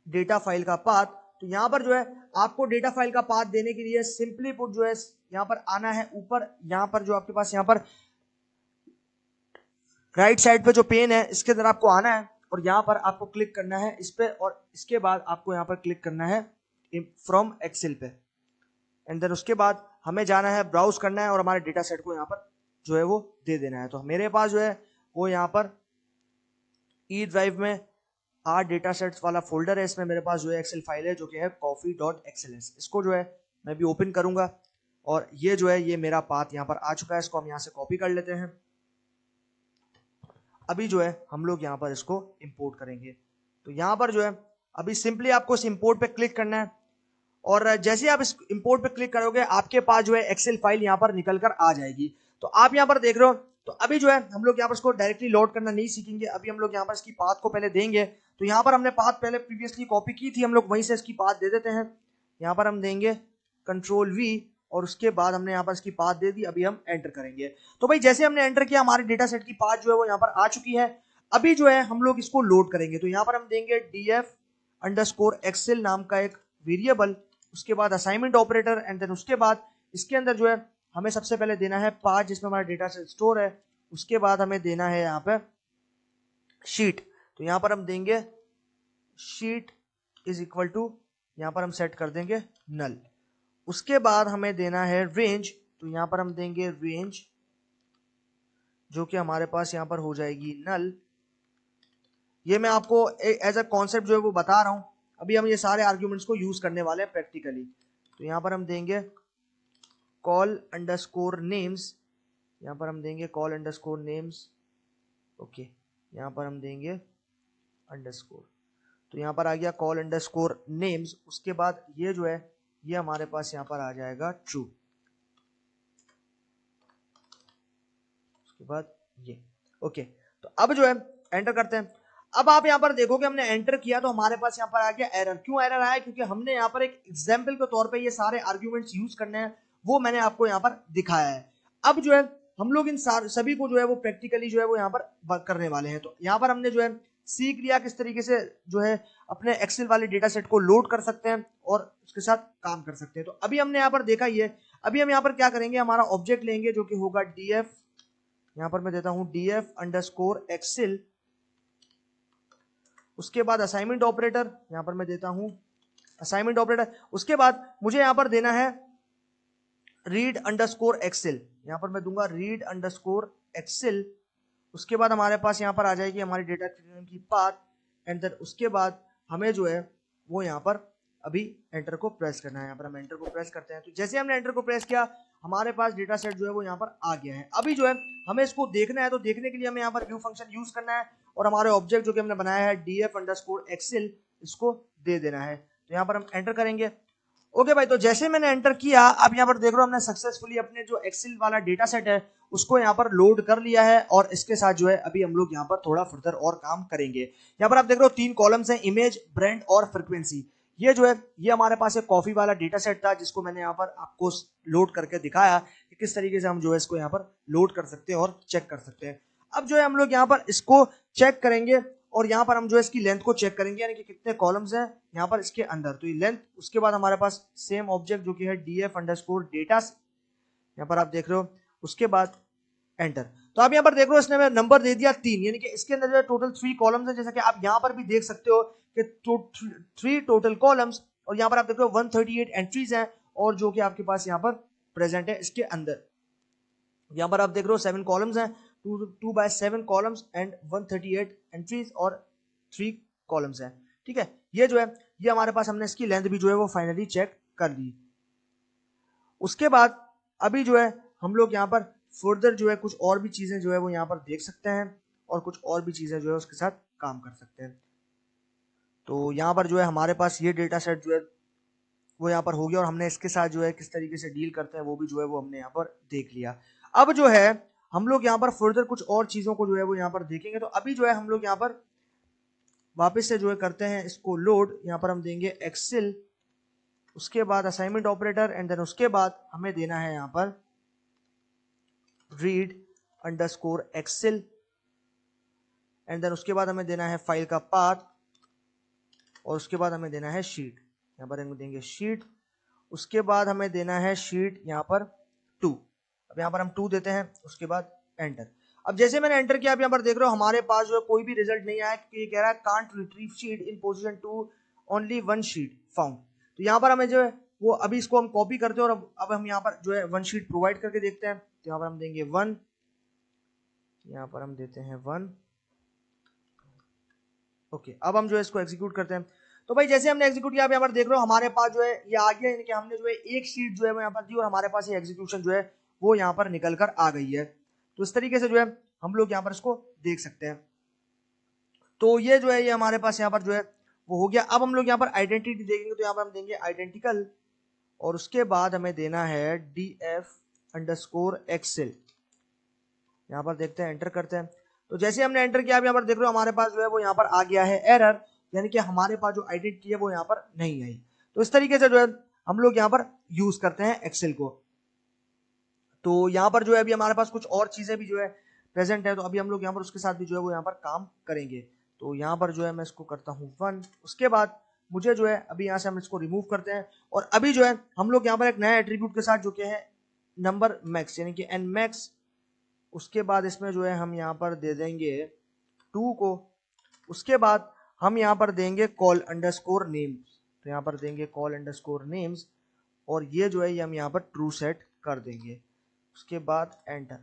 Speaker 1: डेटा फाइल का पाथ। तो यहाँ पर जो है आपको डेटा फाइल का पाथ देने के लिए सिंपली पुट जो है यहाँ पर आना है ऊपर, यहाँ पर जो आपके पास यहाँ पर राइट साइड पे जो पेन है इसके अंदर आपको आना है और यहाँ पर आपको क्लिक करना है इस पे, और इसके बाद आपको यहाँ पर क्लिक करना है फ्रॉम एक्सेल पे, एंड देन उसके बाद हमें जाना है ब्राउज करना है और हमारे डेटा सेट को यहाँ पर जो है वो दे देना है। तो मेरे पास जो है वो यहाँ पर ई ड्राइव में आर डेटा सेट्स वाला फोल्डर है, इसमें मेरे पास जो है एक्सेल फाइल है जो कि है coffee.xls। इसको जो है मैं भी ओपन करूंगा और ये जो है ये मेरा पाथ यहाँ पर आ चुका है। इसको हम यहाँ से कॉपी कर लेते हैं। अभी जो है हम लोग यहाँ पर इसको इंपोर्ट करेंगे। तो यहाँ पर जो है अभी सिंपली आपको इस इंपोर्ट पे क्लिक करना है, और जैसे आप इस इंपोर्ट पे क्लिक करोगे आपके पास जो है एक्सेल फाइल यहाँ पर निकल कर आ जाएगी। तो आप यहाँ पर देख रहे हो। तो अभी जो है हम लोग यहाँ पर इसको डायरेक्टली लोड करना नहीं सीखेंगे, अभी हम लोग यहाँ पर इसकी पाथ को पहले देंगे। तो यहाँ पर हमने पाथ पहले प्रीवियसली कॉपी की थी, हम लोग वहीं से इसकी पाथ दे देते हैं। यहाँ पर हम देंगे Ctrl+V और उसके बाद हमने यहाँ पर इसकी पाथ दे दी। अभी हम एंटर करेंगे। तो भाई जैसे हमने एंटर किया हमारे डेटा सेट की पाथ जो है वो यहाँ पर आ चुकी है। अभी जो है हम लोग इसको लोड करेंगे। तो यहाँ पर हम देंगे df_excel नाम का एक वेरिएबल, उसके बाद असाइनमेंट ऑपरेटर, एंड देन उसके बाद इसके अंदर जो है हमें सबसे पहले देना है पाथ जिसमें हमारा डेटा सेट स्टोर है। उसके बाद हमें देना है यहाँ पे शीट। तो यहाँ पर हम देंगे शीट इज इक्वल टू, यहाँ पर हम सेट कर देंगे नल। उसके बाद हमें देना है रेंज। तो यहाँ पर हम देंगे रेंज जो कि हमारे पास यहाँ पर हो जाएगी नल। ये मैं आपको एज अ कॉन्सेप्ट जो है वो बता रहा हूँ। अभी हम ये सारे आर्ग्यूमेंट्स को यूज करने वाले हैं प्रैक्टिकली। तो यहाँ पर हम देंगे कॉल अंडरस्कोर नेम्स, यहाँ पर हम देंगे कॉल अंडरस्कोर नेम्स। ओके, यहाँ पर हम देंगे अंडरस्कोर। तो यहाँ पर आ गया कॉल अंडरस्कोर नेम्स। उसके बाद ये जो है ये हमारे पास यहाँ पर आ जाएगा ट्रू। उसके बाद ये ओके। तो अब जो है एंटर करते हैं। अब आप यहाँ पर देखोगे हमने एंटर किया तो हमारे पास यहाँ पर आ गया एरर। क्यों एरर आया? क्योंकि हमने यहाँ पर एक एग्जाम्पल के तौर पे ये सारे आर्ग्यूमेंट्स यूज करने हैं, वो मैंने आपको यहाँ पर दिखाया है। अब जो है हम लोग इन सभी को जो है वो प्रैक्टिकली जो है वो यहाँ पर करने वाले हैं। तो यहाँ पर हमने जो है सीख लिया किस तरीके से जो है अपने एक्सेल वाले डेटा सेट को लोड कर सकते हैं और उसके साथ काम कर सकते हैं। तो अभी हमने यहाँ पर देखा ये, अभी हम यहाँ पर क्या करेंगे, हमारा ऑब्जेक्ट लेंगे जो कि होगा df यहाँ पर मैं देता हूँ df_excel, उसके बाद असाइनमेंट ऑपरेटर, यहाँ पर मैं देता हूँ असाइनमेंट ऑपरेटर, उसके बाद मुझे यहाँ पर देना है read_excel, यहाँ पर मैं दूंगा read_excel, उसके बाद हमारे पास यहाँ पर आ जाएगी हमारी डेटा की पाथ, एंड देन उसके बाद हमें जो है वो यहाँ पर अभी एंटर को प्रेस करना है। यहाँ पर हम एंटर को प्रेस करते हैं, तो जैसे हमने एंटर को प्रेस किया हमारे पास डेटा सेट जो है वो यहाँ पर आ गया है। अभी जो है हमें इसको देखना है, तो देखने के लिए हमें यहाँ पर व्यू फंक्शन यूज करना है और हमारे ऑब्जेक्ट जो कि हमने बनाया है df_excel इसको दे देना है। तो यहाँ पर हम एंटर करेंगे। ओके भाई, तो जैसे मैंने एंटर किया, अब यहाँ पर देख रहे हो हमने सक्सेसफुली अपने जो एक्सेल वाला डेटा सेट है उसको यहाँ पर लोड कर लिया है, और इसके साथ जो है अभी हम लोग यहाँ पर थोड़ा फर्दर और काम करेंगे। यहाँ पर आप देख रहे हो 3 कॉलम्स हैं, इमेज, ब्रांड और फ्रीक्वेंसी। ये जो है ये हमारे पास एक कॉफी वाला डेटा सेट था जिसको मैंने यहाँ पर आपको लोड करके दिखाया कि किस तरीके से हम जो है इसको यहाँ पर लोड कर सकते हैं और चेक कर सकते हैं। अब जो है हम लोग यहाँ पर इसको चेक करेंगे और यहाँ पर हम जो है इसकी लेंथ को चेक करेंगे, यानी कि कितने कॉलम्स हैं यहाँ पर इसके अंदर, तो ये लेंथ। उसके बाद हमारे पास सेम ऑब्जेक्ट जो कि है df_data, यहाँ पर आप देख रहे हो, उसके बाद एंटर। तो आप यहाँ पर देख रहे हो इसने नंबर दे दिया 3, यानी कि इसके अंदर जो है टोटल 3 कॉलम्स हैं, जैसा कि आप यहाँ पर भी देख सकते हो कि 3 टोटल कॉलम्स, और यहाँ पर आप देख रहे हो 138 एंट्रीज हैं और जो कि आपके पास यहाँ पर प्रेजेंट है इसके अंदर। यहाँ पर आप देख रहे हो 7 कॉलम्स हैं, 2 by 7 कॉलम्स एंड 138 एंट्रीज और 3 कॉलम्स हैं। ठीक है, ये जो है ये हमारे पास हमने इसकी लेंथ भी जो है वो फाइनली चेक कर ली। उसके बाद अभी जो है हम लोग यहाँ पर फर्दर जो है कुछ और भी चीजें जो है वो यहाँ पर देख सकते हैं और कुछ और भी चीजें जो है उसके साथ काम कर सकते हैं। तो यहाँ पर जो है हमारे पास ये डेटा सेट जो है वो यहाँ पर हो गया, और हमने इसके साथ जो है किस तरीके से डील करते हैं वो भी जो है वो हमने यहाँ पर देख लिया। अब जो है हम लोग यहाँ पर फर्दर कुछ और चीजों को जो है वो यहाँ पर देखेंगे। तो अभी जो है हम लोग यहाँ पर वापस से जो है करते हैं इसको लोड। यहाँ पर हम देंगे एक्सेल, उसके बाद असाइनमेंट ऑपरेटर, एंड देन उसके बाद हमें देना है यहाँ पर read_excel, एंड देन उसके बाद हमें देना है फाइल का पाथ, और उसके बाद हमें देना है शीट। यहाँ पर हम देंगे शीट, उसके बाद हमें देना है शीट यहाँ पर 2। अब यहाँ पर हम 2 देते हैं, उसके बाद एंटर। अब जैसे मैंने एंटर किया, आप यहाँ पर देख रहे हो हमारे पास जो है कोई भी रिजल्ट नहीं आया, क्योंकि ये कह रहा है can't retrieve sheet in position 2, only 1 sheet found. तो यहाँ पर हमें जो है वो अभी इसको हम कॉपी करते हैं और अब हम यहाँ पर जो है 1 शीट प्रोवाइड करके देखते हैं। तो यहाँ पर हम देंगे 1, यहाँ पर हम देते हैं 1। ओके, अब हम जो है इसको एग्जीक्यूट करते हैं। तो भाई जैसे हमने एग्जीक्यूट किया, आप यहाँ पर देख रहे हो हमारे पास जो है ये आ गया, यानी कि हमने जो है एक शीट जो है वो यहाँ पर दी और हमारे पास ये एग्जीक्यूशन जो है वो यहाँ पर निकल कर आ गई है। तो इस तरीके से जो है हम लोग यहाँ पर इसको देख सकते हैं। तो ये जो है ये हमारे पास यहाँ पर जो है वो हो गया। अब हम लोग यहाँ पर आइडेंटिटी देखेंगे, तो यहाँ पर हम देंगे आइडेंटिकल, और उसके बाद हमें देना है df_excel। यहाँ पर देखते हैं, एंटर करते हैं। तो जैसे हमने एंटर किया, आप यहाँ पर देख रहे हो हमारे पास जो है वो यहाँ पर आ गया है एरर, यानी कि हमारे पास जो आइडेंटिटी है वो यहाँ पर नहीं आई। तो इस तरीके से जो है हम लोग यहाँ पर यूज करते हैं एक्सेल को। तो यहाँ पर जो है अभी हमारे पास कुछ और चीजें भी जो है प्रेजेंट है, तो अभी हम लोग यहाँ पर उसके साथ भी जो है वो यहाँ पर काम करेंगे। तो यहाँ पर जो है मैं इसको करता हूँ 1, उसके बाद मुझे जो है अभी यहाँ से हम इसको रिमूव करते हैं, और अभी जो है हम लोग यहाँ पर एक नया एट्रीब्यूट के साथ जो कि है नंबर मैक्स, यानी कि एन मैक्स। उसके बाद इसमें जो है हम यहाँ पर दे देंगे 2 को, उसके बाद हम यहाँ पर देंगे call_names। तो यहाँ पर देंगे call_names, और ये जो है ये हम यहाँ पर ट्रू सेट कर देंगे। उसके बाद एंटर।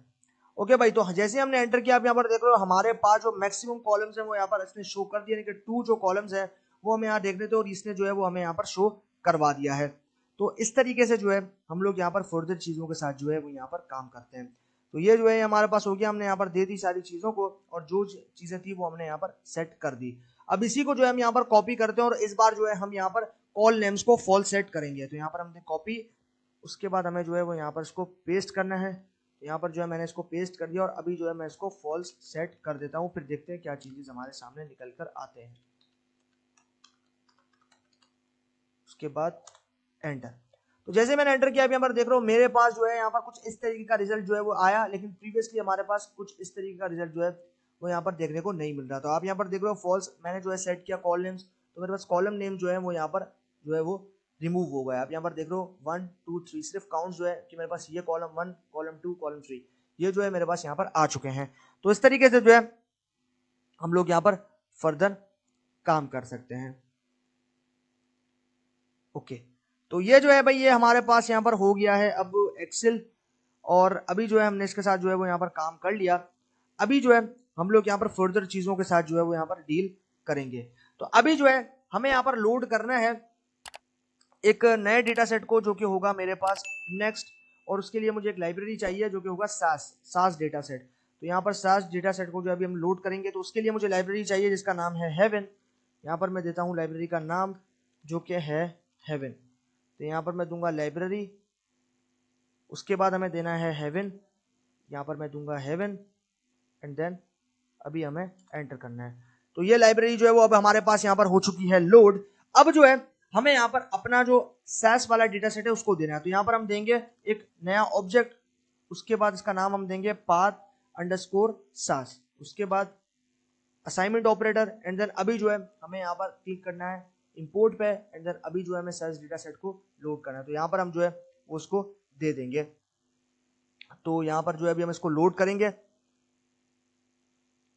Speaker 1: ओके भाई, तो जैसे हमने एंटर किया, आप यहाँ पर देख रहे हो हमारे पास जो मैक्सिमम कॉलम्स हैं वो यहाँ पर इसने शो कर दिया, यानी कि 2 जो कॉलम्स हैं वो हमें यहाँ देख रहे थे और इसने जो है वो हमें यहाँ पर शो करवा दिया है। तो इस तरीके से जो है हम लोग यहाँ पर फर्दर चीजों के साथ जो है वो यहाँ पर काम करते हैं। तो ये जो है हमारे पास हो गया, हमने यहाँ पर दे दी सारी चीजों को, और जो चीजें थी वो हमने यहाँ पर सेट कर दी। अब इसी को जो है हम यहाँ पर कॉपी करते हैं, और इस बार जो है हम यहाँ पर कॉल नेम्स को फॉल्स सेट करेंगे। तो यहाँ पर हमने कॉपी, उसके बाद हमें जो है वो यहाँ पर इसको पेस्ट करना है। यहाँ पर जो है मैंने इसको पेस्ट कर दिया, और अभी जो है मैं इसको फॉल्स सेट कर देता हूँ, फिर देखते हैं क्या चीजें हमारे सामने निकल कर आते हैं। उसके बाद एंटर। तो जैसे मैंने एंटर किया, अब यहाँ पर देख रहा हूँ मेरे पास जो है यहाँ पर कुछ इस तरीके का रिजल्ट जो है वो आया, लेकिन प्रीवियसली हमारे पास कुछ इस तरीके का रिजल्ट जो है वो यहाँ पर देखने को नहीं मिल रहा। तो आप यहाँ पर देख रहे हो फॉल्स मैंने जो है सेट किया कॉल नेम्स, तो मेरे पास कॉलम नेम जो है वो यहाँ पर जो है वो रिमूव हो गया। आप यहाँ पर देख रहे हो 1 2 3 सिर्फ काउंट जो है कि मेरे पास ये कॉलम 1 कॉलम 2 कॉलम 3, ये जो है मेरे पास यहाँ पर आ चुके हैं। तो इस तरीके से जो है हम लोग यहाँ पर फर्दर काम कर सकते हैं। ओके, तो ये जो है भाई ये हमारे पास यहाँ पर हो गया है अब एक्सेल, और अभी जो है हमने इसके साथ जो है वो यहाँ पर काम कर लिया। अभी जो है हम लोग यहाँ पर फर्दर चीजों के साथ जो है वो यहाँ पर डील करेंगे। तो अभी जो है हमें यहाँ पर लोड करना है एक नए डेटा सेट को, जो कि होगा मेरे पास नेक्स्ट, और उसके लिए मुझे एक लाइब्रेरी चाहिए जो कि होगा सास डेटा सेट। तो यहाँ पर सास डेटा सेट को जो अभी हम लोड करेंगे, तो उसके लिए मुझे लाइब्रेरी चाहिए जिसका नाम है हेवन। यहाँ पर मैं देता हूँ लाइब्रेरी का नाम जो कि है हेवन। तो यहाँ पर मैं दूंगा लाइब्रेरी, उसके बाद हमें देना है हेवन, यहाँ पर मैं दूंगा हेवन एंड देन अभी हमें एंटर करना है। तो ये लाइब्रेरी जो है वो अब हमारे पास यहाँ पर हो चुकी है लोड। अब जो है हमें यहाँ पर अपना जो सैस वाला डेटा सेट है उसको देना है। तो यहाँ पर हम देंगे एक नया ऑब्जेक्ट, उसके बाद इसका नाम हम देंगे पाथ अंडरस्कोर सास, उसके बाद असाइनमेंट ऑपरेटर एंड देन अभी जो है हमें यहाँ पर क्लिक करना है इंपोर्ट पे एंड देन अभी जो है हमें सैस डेटा सेट को लोड करना है। तो यहाँ पर हम जो है उसको दे देंगे। तो यहाँ पर जो है अभी हम इसको लोड करेंगे।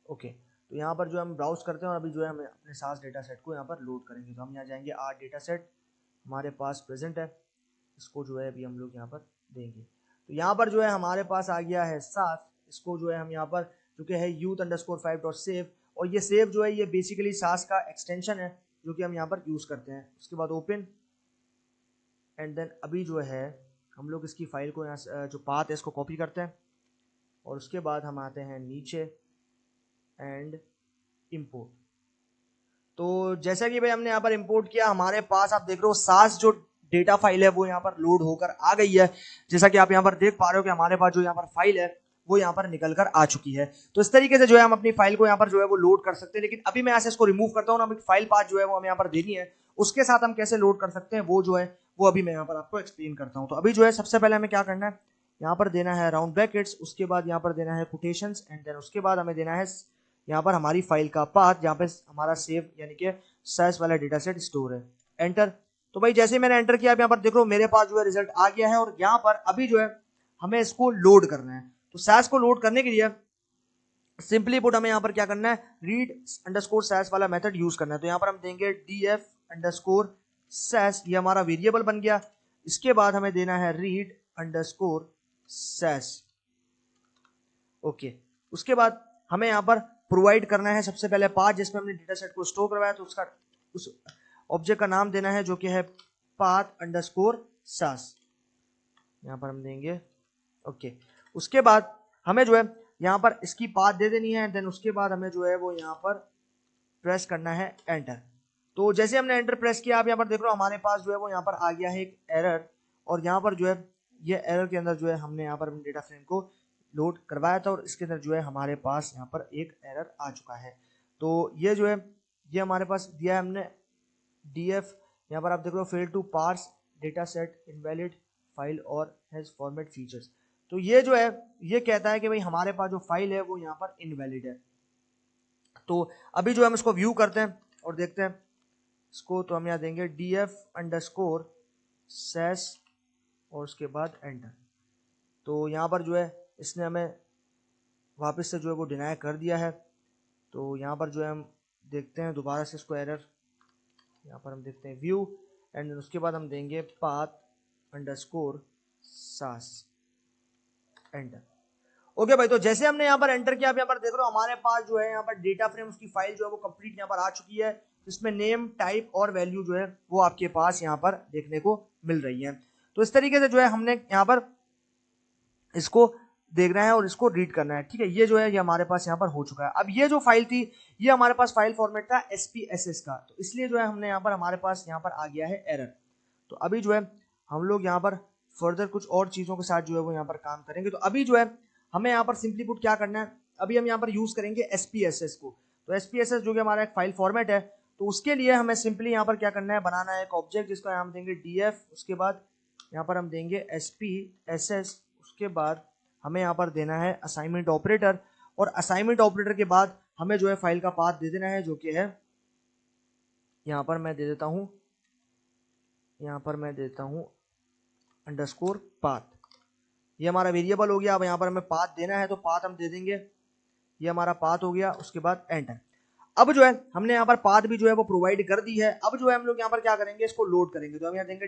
Speaker 1: ओके, तो यहाँ पर जो हम ब्राउज करते हैं और अभी जो है हम अपने सास डेटा सेट को यहाँ पर लोड करेंगे। तो हम यहाँ जाएंगे आर डेटा सेट हमारे पास प्रेजेंट है, इसको जो है अभी हम लोग यहाँ पर देंगे। तो यहाँ पर जो है हमारे पास आ गया है सास, इसको जो है हम यहाँ पर जो कि है youth_5.save, और ये सेव जो है ये बेसिकली सास का एक्सटेंशन है जो कि हम यहाँ पर यूज करते हैं। उसके बाद ओपन एंड देन अभी जो है हम लोग इसकी फाइल को यहाँ जो पाथ है इसको कॉपी करते हैं, और उसके बाद हम आते हैं नीचे एंड इंपोर्ट। तो जैसा कि भाई हमने यहाँ पर इंपोर्ट किया, हमारे पास आप देख रहे हो सास जो डेटा फाइल है वो यहाँ पर लोड होकर आ गई है। जैसा कि आप यहाँ पर देख पा रहे हो कि हमारे पास जो यहाँ पर फाइल है वो यहाँ पर निकल कर आ चुकी है। तो इस तरीके से जो है हम अपनी फाइल को यहाँ पर जो है वो लोड कर सकते हैं। लेकिन अभी मैं ऐसे इसको रिमूव करता हूँ ना, फाइल पाथ जो है वो हमें यहाँ पर देनी है, उसके साथ हम कैसे लोड कर सकते हैं वो जो है वो अभी मैं यहाँ पर आपको एक्सप्लेन करता हूँ। तो अभी जो है सबसे पहले हमें क्या करना है, यहाँ पर देना है राउंड ब्रैकेट्स, उसके बाद यहाँ पर देना है कोटेशंस एंड देन उसके बाद हमें देना है यहाँ पर हमारी फाइल का पाथ जहाँ पे हमारा सेव यानी कि साइज वाला डेटा सेट स्टोर है। एंटर। तो भाई जैसे मैंने एंटर किया, आप यहाँ पर देख रहे हो मेरे पास जो है रिजल्ट आ गया है, और यहाँ पर अभी जो है हमें इसको लोड करना है। तो साइज को लोड करने के लिए सिंपली पुट हमें यहाँ पर क्या करना है, रीड अंडरस्कोर साइज वाला मेथड यूज करना है। तो यहाँ पर हम देंगे df अंडरस्कोर साइज, ये हमारा वेरिएबल बन गया। इसके बाद हमें देना है रीड अंडरस्कोर साइज। ओके, उसके बाद हमें यहाँ पर प्रोवाइड करना है सबसे पहले पाथ जिसमें हमने डेटा सेट को स्टोर करवाया। तो उसका उस ऑब्जेक्ट का नाम देना है जो कि है पाथ अंडरस्कोर सास, यहाँ पर हम देंगे। ओके, उसके बाद हमें जो है यहाँ पर इसकी पाथ दे देनी है, देन उसके बाद हमें जो है वो यहाँ पर प्रेस करना है एंटर। तो जैसे हमने एंटर प्रेस किया, आप यहाँ पर देख रहे हो हमारे पास जो है वो यहाँ पर आ गया है एक एरर, और यहाँ पर जो है ये एरर के अंदर जो है हमने यहाँ पर अपने डेटा फ्रेम को लोड करवाया था, और इसके अंदर जो है हमारे पास यहाँ पर एक एरर आ चुका है। तो ये जो है ये हमारे पास दिया है हमने df, यहाँ पर आप देख रहे हो fail to parse data set invalid file और हैज फॉर्मेट फीचर्स। तो ये जो है ये कहता है कि भाई हमारे पास जो फाइल है वो यहाँ पर इनवैलिड है। तो अभी जो हम इसको व्यू करते हैं और देखते हैं इसको, तो हम यहाँ देंगे df अंडरस्कोर सेस और उसके बाद एंटर। तो यहाँ पर जो है इसने हमें वापस से जो है वो डिनाई कर दिया है। तो यहाँ पर जो है हम देखते हैं दोबारा से इसको एरर, यहाँ पर हम देखते हैं व्यू एंड उसके बाद हम देंगे पाथ अंडरस्कोर सास एंटर। ओके भाई, तो जैसे हमने यहाँ पर एंटर किया, आप यहाँ पर देख रहे हो हमारे पास जो है यहाँ पर डेटा फ्रेम उसकी फाइल जो है वो कंप्लीट यहाँ पर आ चुकी है, जिसमें नेम टाइप और वैल्यू जो है वो आपके पास यहाँ पर देखने को मिल रही है। तो इस तरीके से जो है हमने यहाँ पर इसको देखना है और इसको रीड करना है। ठीक है, ये जो है ये हमारे पास यहाँ पर हो चुका है। अब ये जो फाइल थी ये हमारे पास फाइल फॉर्मेट था SPSS का, तो इसलिए जो है हमने यहाँ पर हमारे पास यहाँ पर आ गया है एरर। तो अभी जो है हम लोग यहाँ पर फर्दर कुछ और चीजों के साथ जो है वो यहाँ पर काम करेंगे। तो अभी जो है हमें यहाँ पर सिंपली पुट क्या करना है, अभी हम यहाँ पर यूज करेंगे SPSS को। तो SPSS जो कि हमारा एक फाइल फॉर्मेट है, तो उसके लिए हमें सिंपली यहाँ पर क्या करना है, बनाना है एक ऑब्जेक्ट जिसका नाम देंगे df, उसके बाद यहाँ पर हम देंगे SPSS, उसके बाद हमें यहाँ पर देना है असाइनमेंट ऑपरेटर, और असाइनमेंट ऑपरेटर के बाद हमें जो है फाइल का पाथ दे देना है जो कि है यहाँ पर मैं दे देता हूँ, यहाँ पर मैं देता हूँ अंडरस्कोर पाथ, ये हमारा वेरिएबल हो गया। अब यहाँ पर हमें पाथ देना है तो पाथ हम दे देंगे, ये हमारा पाथ हो गया। उसके बाद एंटर। अब जो है हमने यहाँ पर पाथ भी जो है वो प्रोवाइड कर दी है। अब जो है हम लोग यहाँ पर क्या करेंगे, इसको लोड करेंगे। तो हम यहाँ देंगे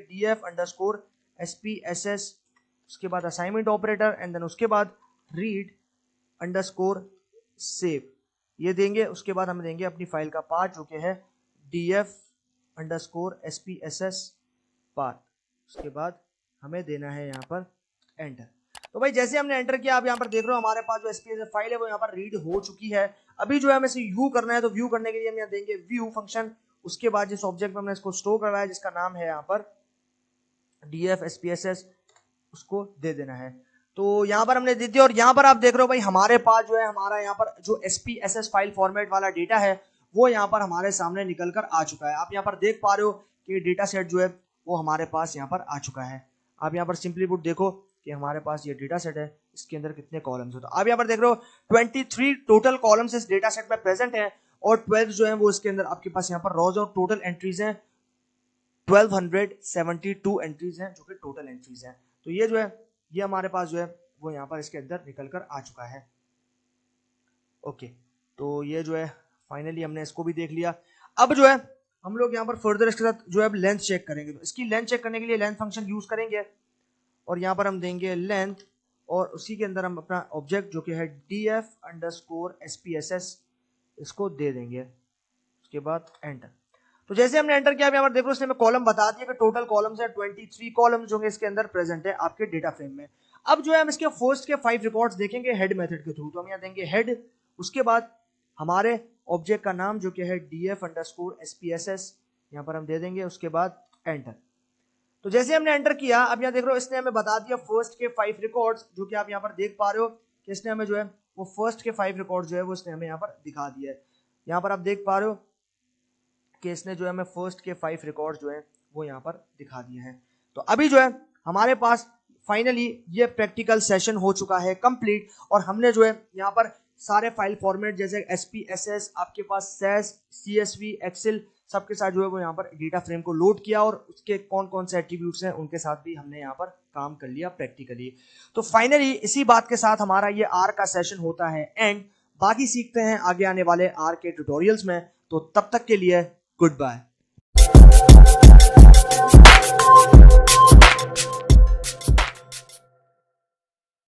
Speaker 1: df_spss, उसके बाद असाइनमेंट ऑपरेटर एंड देन उसके बाद read_save ये देंगे। उसके बाद हम देंगे अपनी फाइल का पाथ जो कि है df_spss पाथ। उसके बाद हमें देना है यहाँ पर एंटर। तो भाई जैसे हमने एंटर किया, आप यहाँ पर देख रहे हो हमारे पास जो SPSS फाइल है वो यहाँ पर रीड हो चुकी है। अभी जो है हमें इसे व्यू करना है, तो व्यू करने के लिए हम यहाँ देंगे व्यू फंक्शन। उसके बाद जिस ऑब्जेक्ट में हमने इसको स्टोर करवाया जिसका नाम है यहाँ पर df_spss, उसको दे देना है। तो यहाँ पर हमने दे दिया और यहाँ पर आप देख रहे हो भाई हमारे पास जो है हमारा यहाँ पर जो SPSS फाइल फॉर्मेट वाला डेटा है वो यहाँ पर हमारे सामने निकल कर आ चुका है। आप यहाँ पर देख पा रहे हो कि डेटा सेट जो है वो हमारे पास यहाँ पर आ चुका है। आप यहाँ पर सिंपली पुट देखो कि हमारे पास ये डेटा सेट है, इसके अंदर कितने कॉलम्स होते हैं। आप यहाँ पर देख रहे हो 23 टोटल कॉलम्स इस डेटा सेट में प्रेजेंट है और 12 जो है वो इसके अंदर आपके पास यहाँ पर रोज और टोटल एंट्रीज हैं 1272 एंट्रीज हैं जो कि टोटल एंट्रीज हैं। तो ये जो है ये हमारे पास जो है वो यहाँ पर इसके अंदर निकल कर आ चुका है। ओके, तो ये जो है फाइनली हमने इसको भी देख लिया। अब जो है हम लोग यहाँ पर फर्दर इसके साथ जो है लेंथ चेक करेंगे। तो इसकी लेंथ चेक करने के लिए लेंथ फंक्शन यूज करेंगे और यहाँ पर हम देंगे लेंथ और उसी के अंदर हम अपना ऑब्जेक्ट जो कि है df_spss इसको दे देंगे। उसके बाद एंटर। तो जैसे हमने एंटर किया, यहाँ पर देखो इसने हमें कॉलम बता दिया कि टोटल कॉलम्स है 23 कॉलम्स जो इसके अंदर प्रेजेंट है आपके डेटा फ्रेम में। अब जो है हम इसके फर्स्ट के 5 रिकॉर्ड्स देखेंगे हेड मेथड के थ्रू। तो हम यहाँ देंगे हेड, उसके बाद हमारे ऑब्जेक्ट का नाम जो कि है df_spss यहाँ पर हम दे देंगे। उसके बाद एंटर। तो जैसे हमने एंटर किया, अब यहाँ देख रहे हो इसने हमें बता दिया फर्स्ट के 5 रिकॉर्ड्स जो कि आप यहाँ पर देख पा रहे हो कि इसने हमें जो है वो फर्स्ट के 5 रिकॉर्ड्स जो है वो इसने हमें यहाँ पर दिखा दिया है। यहाँ पर आप देख पा रहे हो कि इसने जो है हमें फर्स्ट के 5 रिकॉर्ड्स जो है वो यहाँ पर दिखा दिए हैं। तो अभी जो है हमारे पास फाइनली ये प्रैक्टिकल सेशन हो चुका है कंप्लीट और हमने जो है यहाँ पर सारे फाइल फॉर्मेट जैसे SPSS, आपके पास SAS, CSV, एक्सेल सबके साथ जो है वो यहाँ पर डेटा फ्रेम को लोड किया और उसके कौन कौन से एट्रीब्यूट्स हैं उनके साथ भी हमने यहाँ पर काम कर लिया प्रैक्टिकली। तो फाइनली इसी बात के साथ हमारा ये R का सेशन होता है एंड। बाकी सीखते हैं आगे आने वाले R के ट्यूटोरियल्स में। तो तब तक के लिए गुड बाय।